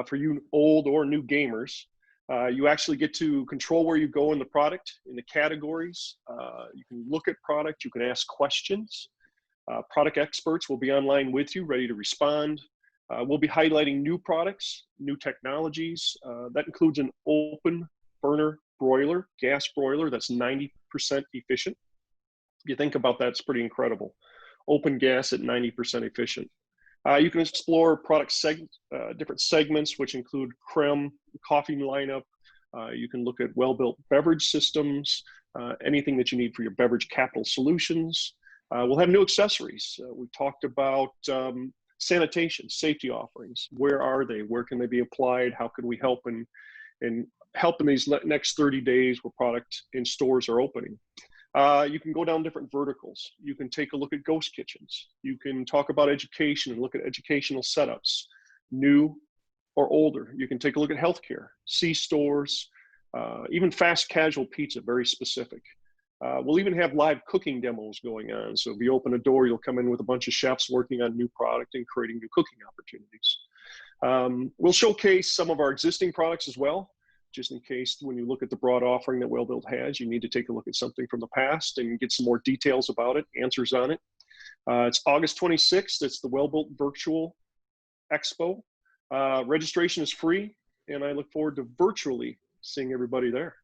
For you old or new gamers, you actually get to control where you go in the product, in the categories. You can look at product, you can ask questions. Product experts will be online with you, ready to respond. We'll be highlighting new products, new technologies. That includes an open burner broiler, gas broiler that's 90% efficient. If you think about that, it's pretty incredible. Open gas at 90% efficient. You can explore product different segments, which include creme, coffee lineup. You can look at Welbilt beverage systems, anything that you need for your beverage capital solutions. We'll have new accessories. We talked about sanitation, safety offerings. Where are they? Where can they be applied? How can we help in these next 30 days where product in stores are opening? You can go down different verticals. You can take a look at ghost kitchens. You can talk about education and look at educational setups, new or older. You can take a look at healthcare, C-stores, even fast casual pizza, very specific. We'll even have live cooking demos going on. So if you open a door, you'll come in with a bunch of chefs working on new product and creating new cooking opportunities. We'll showcase some of our existing products as well, just in case when you look at the broad offering that Welbilt has, you need to take a look at something from the past and get some more details about it, answers on it. It's August 26th. It's the Welbilt Virtual Expo. Registration is free, and I look forward to virtually seeing everybody there.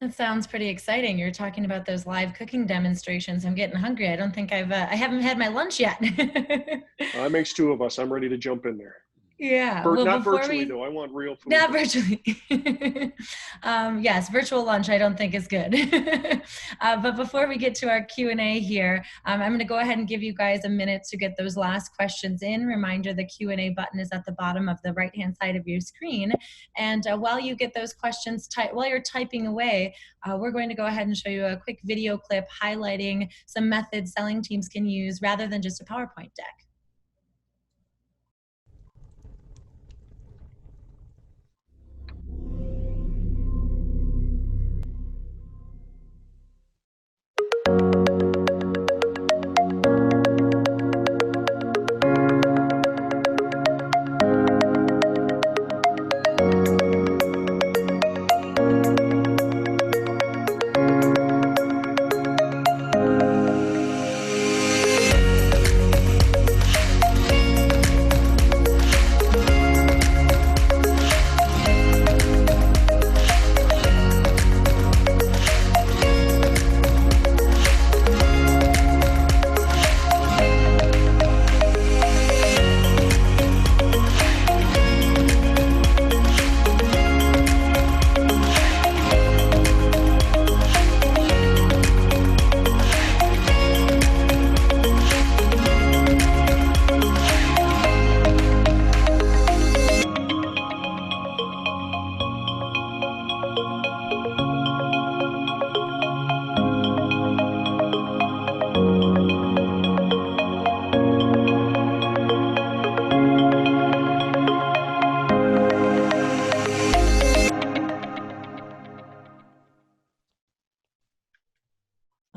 That sounds pretty exciting. You're talking about those live cooking demonstrations. I'm getting hungry. I don't think I haven't had my lunch yet. That makes two of us. I'm ready to jump in there. Yeah. Not virtually, though. I want real food. Not virtually. Yes, virtual lunch I don't think is good. But before we get to our Q&A here, I'm going to go ahead and give you guys a minute to get those last questions in. Reminder, the Q&A button is at the bottom of the right-hand side of your screen. And while you get those questions, while you're typing away, we're going to go ahead and show you a quick video clip highlighting some methods selling teams can use rather than just a PowerPoint deck.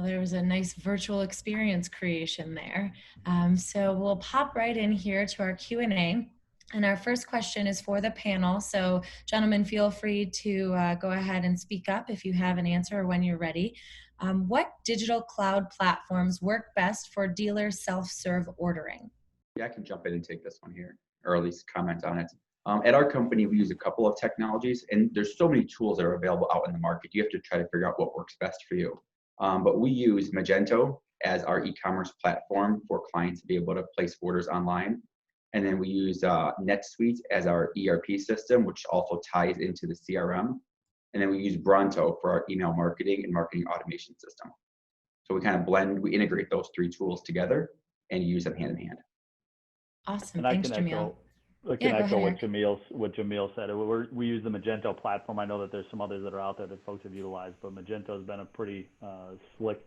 There was a nice virtual experience creation there. So we'll pop right in here to our Q&A. And our first question is for the panel. So gentlemen, feel free to go ahead and speak up if you have an answer or when you're ready. What digital cloud platforms work best for dealer self-serve ordering? Yeah, I can jump in and take this one here, or at least comment on it. At our company, we use a couple of technologies, and there's so many tools that are available out in the market. You have to try to figure out what works best for you. But we use Magento as our e-commerce platform for clients to be able to place orders online. And then we use NetSuite as our ERP system, which also ties into the CRM. And then we use Bronto for our email marketing and marketing automation system. So we kind of blend, we integrate those three tools together and use them hand in hand. Awesome, thanks, Jameel. I can echo what Jameel said. We use the Magento platform. I know that there's some others that are out there that folks have utilized, but Magento has been a pretty slick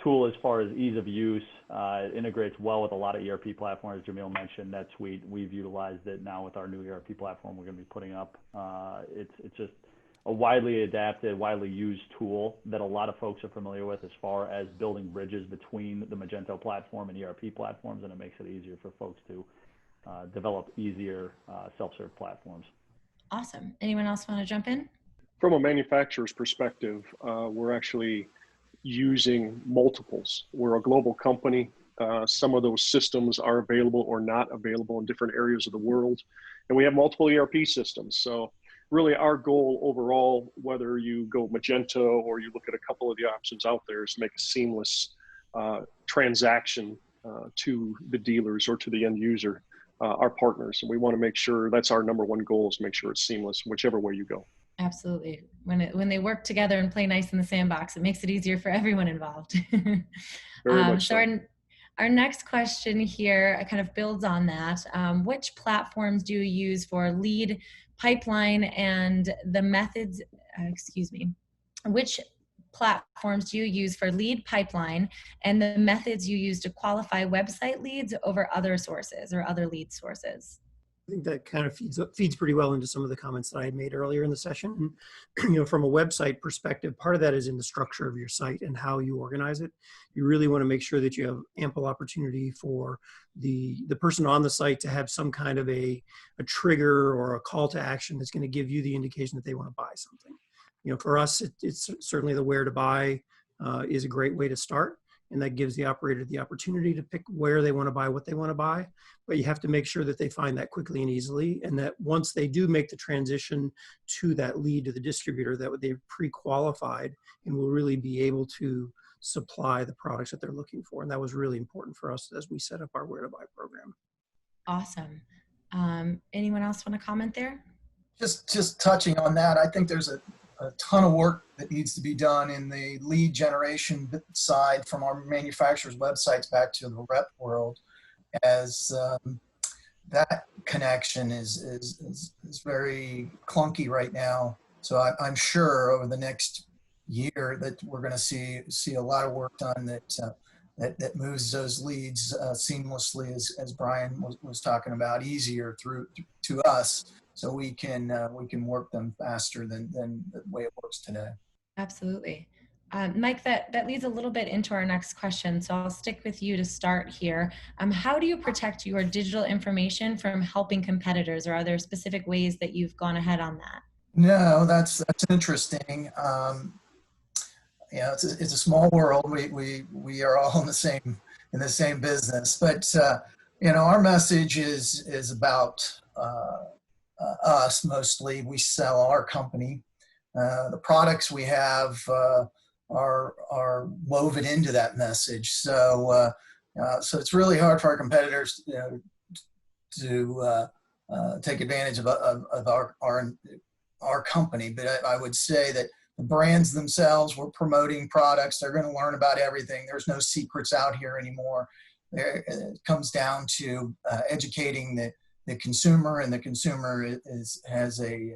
tool as far as ease of use. It integrates well with a lot of ERP platforms. Jameel mentioned NetSuite. We've utilized it now with our new ERP platform we're going to be putting up. It's just a widely adapted, widely used tool that a lot of folks are familiar with as far as building bridges between the Magento platform and ERP platforms, and it makes it easier for folks to develop easier self-serve platforms. Awesome. Anyone else want to jump in? From a manufacturer's perspective, we're actually using multiples. We're a global company. Some of those systems are available or not available in different areas of the world. And we have multiple ERP systems. So really our goal overall, whether you go Magento or you look at a couple of the options out there, is to make a seamless transaction to the dealers or to the end user, our partners. And we want to make sure that's our number one goal, is make sure it's seamless whichever way you go. Absolutely. When they work together and play nice in the sandbox, it makes it easier for everyone involved. Very much So so. our next question here kind of builds on that. Which platforms do you use for lead pipeline and the methods, which platforms do you use for lead pipeline and the methods you use to qualify website leads over other sources or other lead sources? I think that kind of feeds pretty well into some of the comments that I had made earlier in the session. And, from a website perspective, part of that is in the structure of your site and how you organize it. You really want to make sure that you have ample opportunity for the person on the site to have some kind of a trigger or a call to action that's going to give you the indication that they want to buy something. For us, it's certainly the where to buy is a great way to start. And that gives the operator the opportunity to pick where they want to buy, what they want to buy. But you have to make sure that they find that quickly and easily. And that once they do make the transition to that lead to the distributor, that they've pre-qualified and will really be able to supply the products that they're looking for. And that was really important for us as we set up our where to buy program. Awesome. Anyone else want to comment there? Just touching on that, I think there's a ton of work that needs to be done in the lead generation side from our manufacturers' websites back to the rep world, as that connection is very clunky right now. So I'm sure over the next year that we're going to see a lot of work done that moves those leads seamlessly, as Brian was talking about, easier through to us. So we can work them faster than the way it works today. Absolutely. Mike, that leads a little bit into our next question. So I'll stick with you to start here. How do you protect your digital information from helping competitors, or are there specific ways that you've gone ahead on that? No, that's interesting. It's a small world. We are all in the same business, but our message is about us mostly. We sell our company. The products we have are woven into that message. So it's really hard for our competitors to take advantage of our company. But I would say that the brands themselves, we're promoting products. They're going to learn about everything. There's no secrets out here anymore. It comes down to educating the consumer, and the consumer has a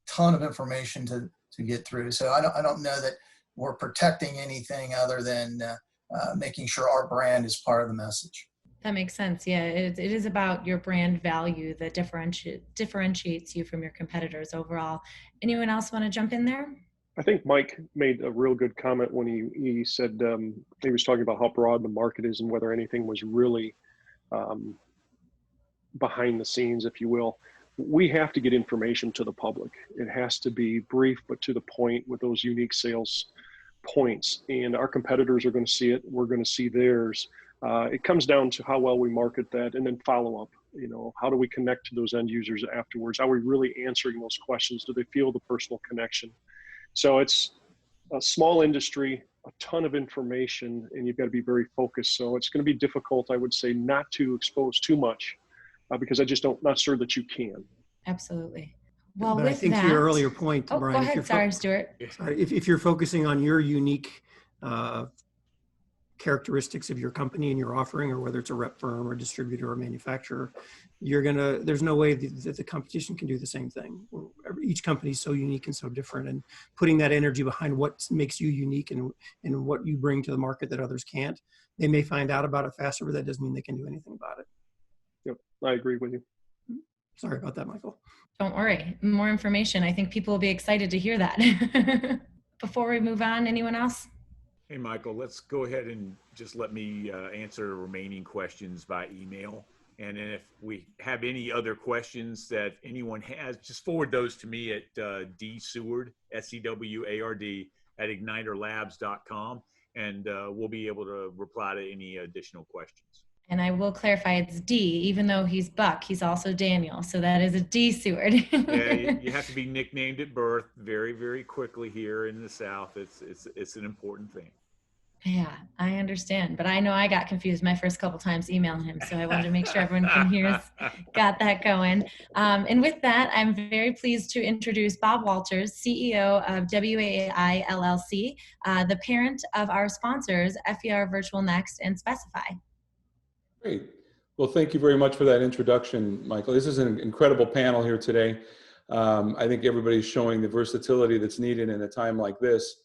ton of information to get through. So I don't know that we're protecting anything other than making sure our brand is part of the message. That makes sense. Yeah, it is about your brand value that differentiates you from your competitors overall. Anyone else want to jump in there? I think Mike made a real good comment when he said he was talking about how broad the market is and whether anything was really behind the scenes, if you will. We have to get information to the public. It has to be brief but to the point with those unique sales points. And our competitors are going to see it. We're going to see theirs. It comes down to how well we market that, and then follow up. How do we connect to those end users afterwards? Are we really answering those questions? Do they feel the personal connection? So it's a small industry, a ton of information, and you've got to be very focused. So it's going to be difficult, I would say, not to expose too much, because I just not sure that you can. Absolutely. Well, but with I think that, to your earlier point, Brian, go ahead. Sorry, Stuart. If you're focusing on your unique characteristics of your company and your offering, or whether it's a rep firm or distributor or manufacturer, there's no way that the competition can do the same thing. Each company is so unique and so different, and putting that energy behind what makes you unique and what you bring to the market that others can't. They may find out about it faster, but that doesn't mean they can do anything about it. Yep, I agree with you. Sorry about that, Michael. Don't worry. More information. I think people will be excited to hear that. Before we move on, anyone else? Hey, Michael, let's go ahead and just let me answer remaining questions by email. And then if we have any other questions that anyone has, just forward those to me at dseward, SEWARD, at ignitorlabs.com. And we'll be able to reply to any additional questions. And I will clarify, it's D, even though he's Buck, he's also Daniel. So that is a D Seward. Yeah, you have to be nicknamed at birth very, very quickly here in the South. It's an important thing. Yeah, I understand. But I know I got confused my first couple times emailing him. So I wanted to make sure everyone can hear us, got that going. And with that, I'm very pleased to introduce Bob Walters, CEO of WAI LLC, the parent of our sponsors, FER Virtual Next and Specify. Great. Well, thank you very much for that introduction, Michael. This is an incredible panel here today. I think everybody's showing the versatility that's needed in a time like this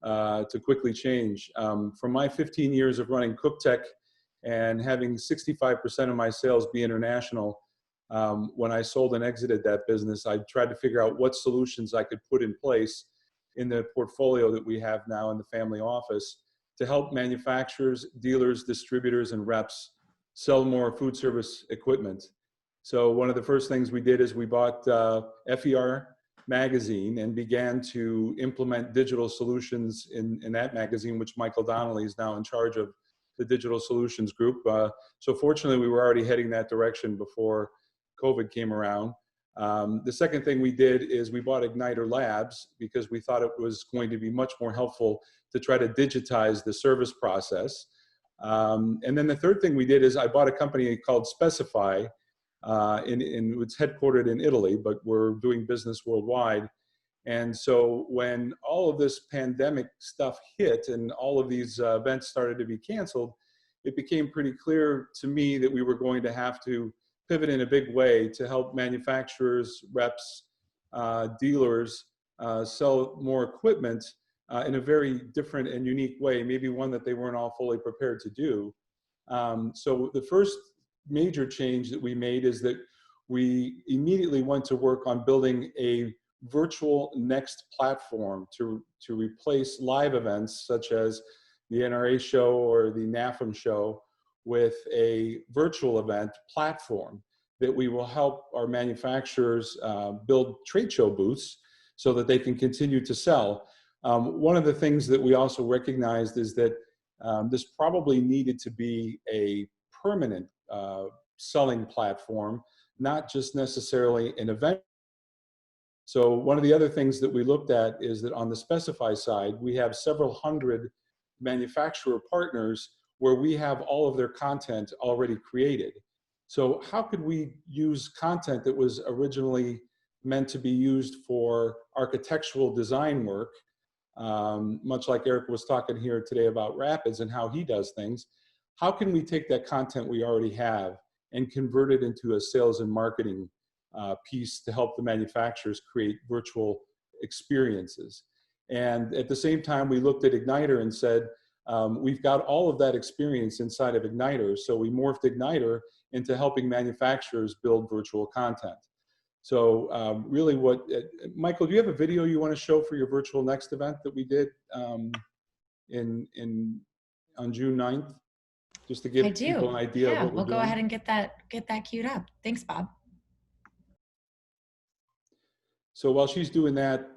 to quickly change. From my 15 years of running Cook Tech and having 65% of my sales be international, when I sold and exited that business, I tried to figure out what solutions I could put in place in the portfolio that we have now in the family office to help manufacturers, dealers, distributors, and reps sell more food service equipment. So one of the first things we did is we bought FER magazine and began to implement digital solutions in that magazine, which Michael Donnelly is now in charge of the digital solutions group. So fortunately, we were already heading that direction before COVID came around. The second thing we did is we bought Ignitor Labs because we thought it was going to be much more helpful to try to digitize the service process. And then the third thing we did is I bought a company called Specify. It's headquartered in Italy, but we're doing business worldwide. And so when all of this pandemic stuff hit and all of these events started to be canceled, it became pretty clear to me that we were going to have to pivot in a big way to help manufacturers, reps, dealers sell more equipment in a very different and unique way, maybe one that they weren't all fully prepared to do. So the first major change that we made is that we immediately went to work on building a virtual next platform to replace live events such as the NRA show or the NAFM show with a virtual event platform that we will help our manufacturers build trade show booths so that they can continue to sell. One of the things that we also recognized is that this probably needed to be a permanent selling platform, not just necessarily an event. So one of the other things that we looked at is that on the Specify side, we have several hundred manufacturer partners where we have all of their content already created. So how could we use content that was originally meant to be used for architectural design work, much like Eric was talking here today about Rapids and how he does things? How can we take that content we already have and convert it into a sales and marketing piece to help the manufacturers create virtual experiences? And at the same time, we looked at Ignitor and said, we've got all of that experience inside of Ignitor, so we morphed Ignitor into helping manufacturers build virtual content. So really Michael, do you have a video you want to show for your Virtual Next event that we did on June 9th? Just to give people an idea of what we're doing. We'll go ahead and get that queued up. Thanks, Bob. So while she's doing that,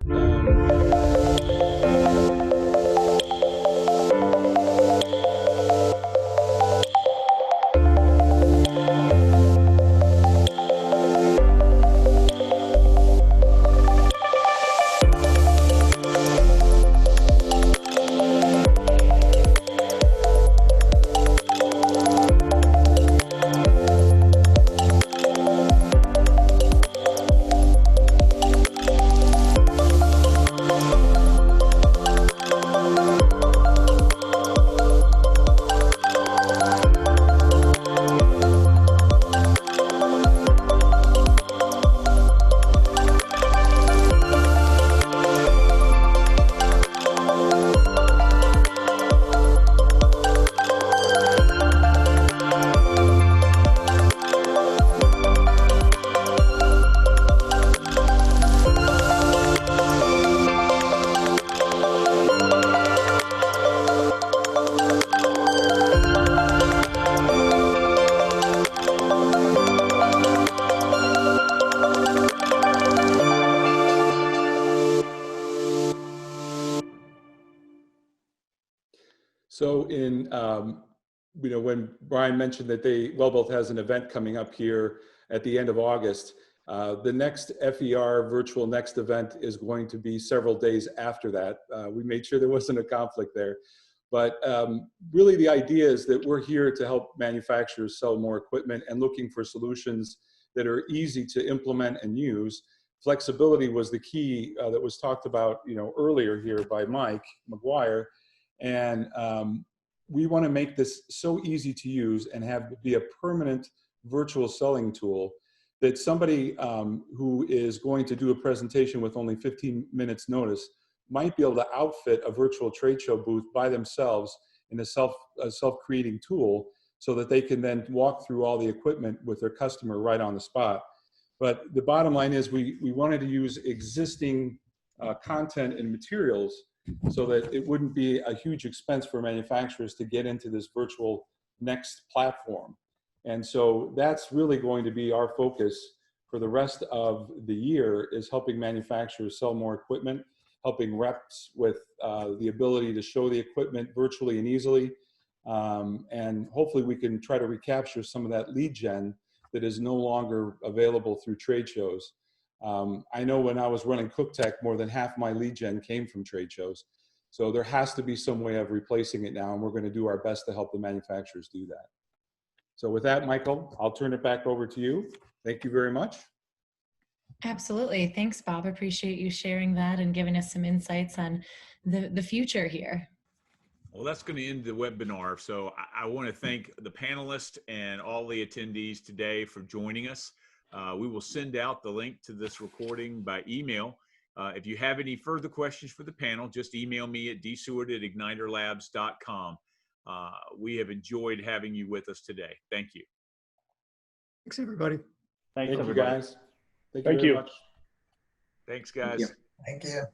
so when Brian mentioned that Welbilt has an event coming up here at the end of August, the next FER Virtual Next event is going to be several days after that. We made sure there wasn't a conflict there. But really the idea is that we're here to help manufacturers sell more equipment and looking for solutions that are easy to implement and use. Flexibility was the key that was talked about, earlier here by Mike McGuire. And we want to make this so easy to use and have it be a permanent virtual selling tool that somebody who is going to do a presentation with only 15 minutes notice might be able to outfit a virtual trade show booth by themselves in a self-creating tool so that they can then walk through all the equipment with their customer right on the spot. But the bottom line is we wanted to use existing content and materials so that it wouldn't be a huge expense for manufacturers to get into this virtual next platform. And so that's really going to be our focus for the rest of the year, is helping manufacturers sell more equipment, helping reps with the ability to show the equipment virtually and easily. And hopefully we can try to recapture some of that lead gen that is no longer available through trade shows. I know when I was running CookTech, more than half my lead gen came from trade shows. So there has to be some way of replacing it now, and we're going to do our best to help the manufacturers do that. So with that, Michael, I'll turn it back over to you. Thank you very much. Absolutely. Thanks, Bob. Appreciate you sharing that and giving us some insights on the future here. Well, that's going to end the webinar. So I want to thank the panelists and all the attendees today for joining us. We will send out the link to this recording by email. If you have any further questions for the panel, just email me at dseward@ignitorlabs.com. We have enjoyed having you with us today. Thank you. Thanks, everybody. Thanks, Thank you, everybody. guys. Thank you very much. Thanks, guys. Thank you.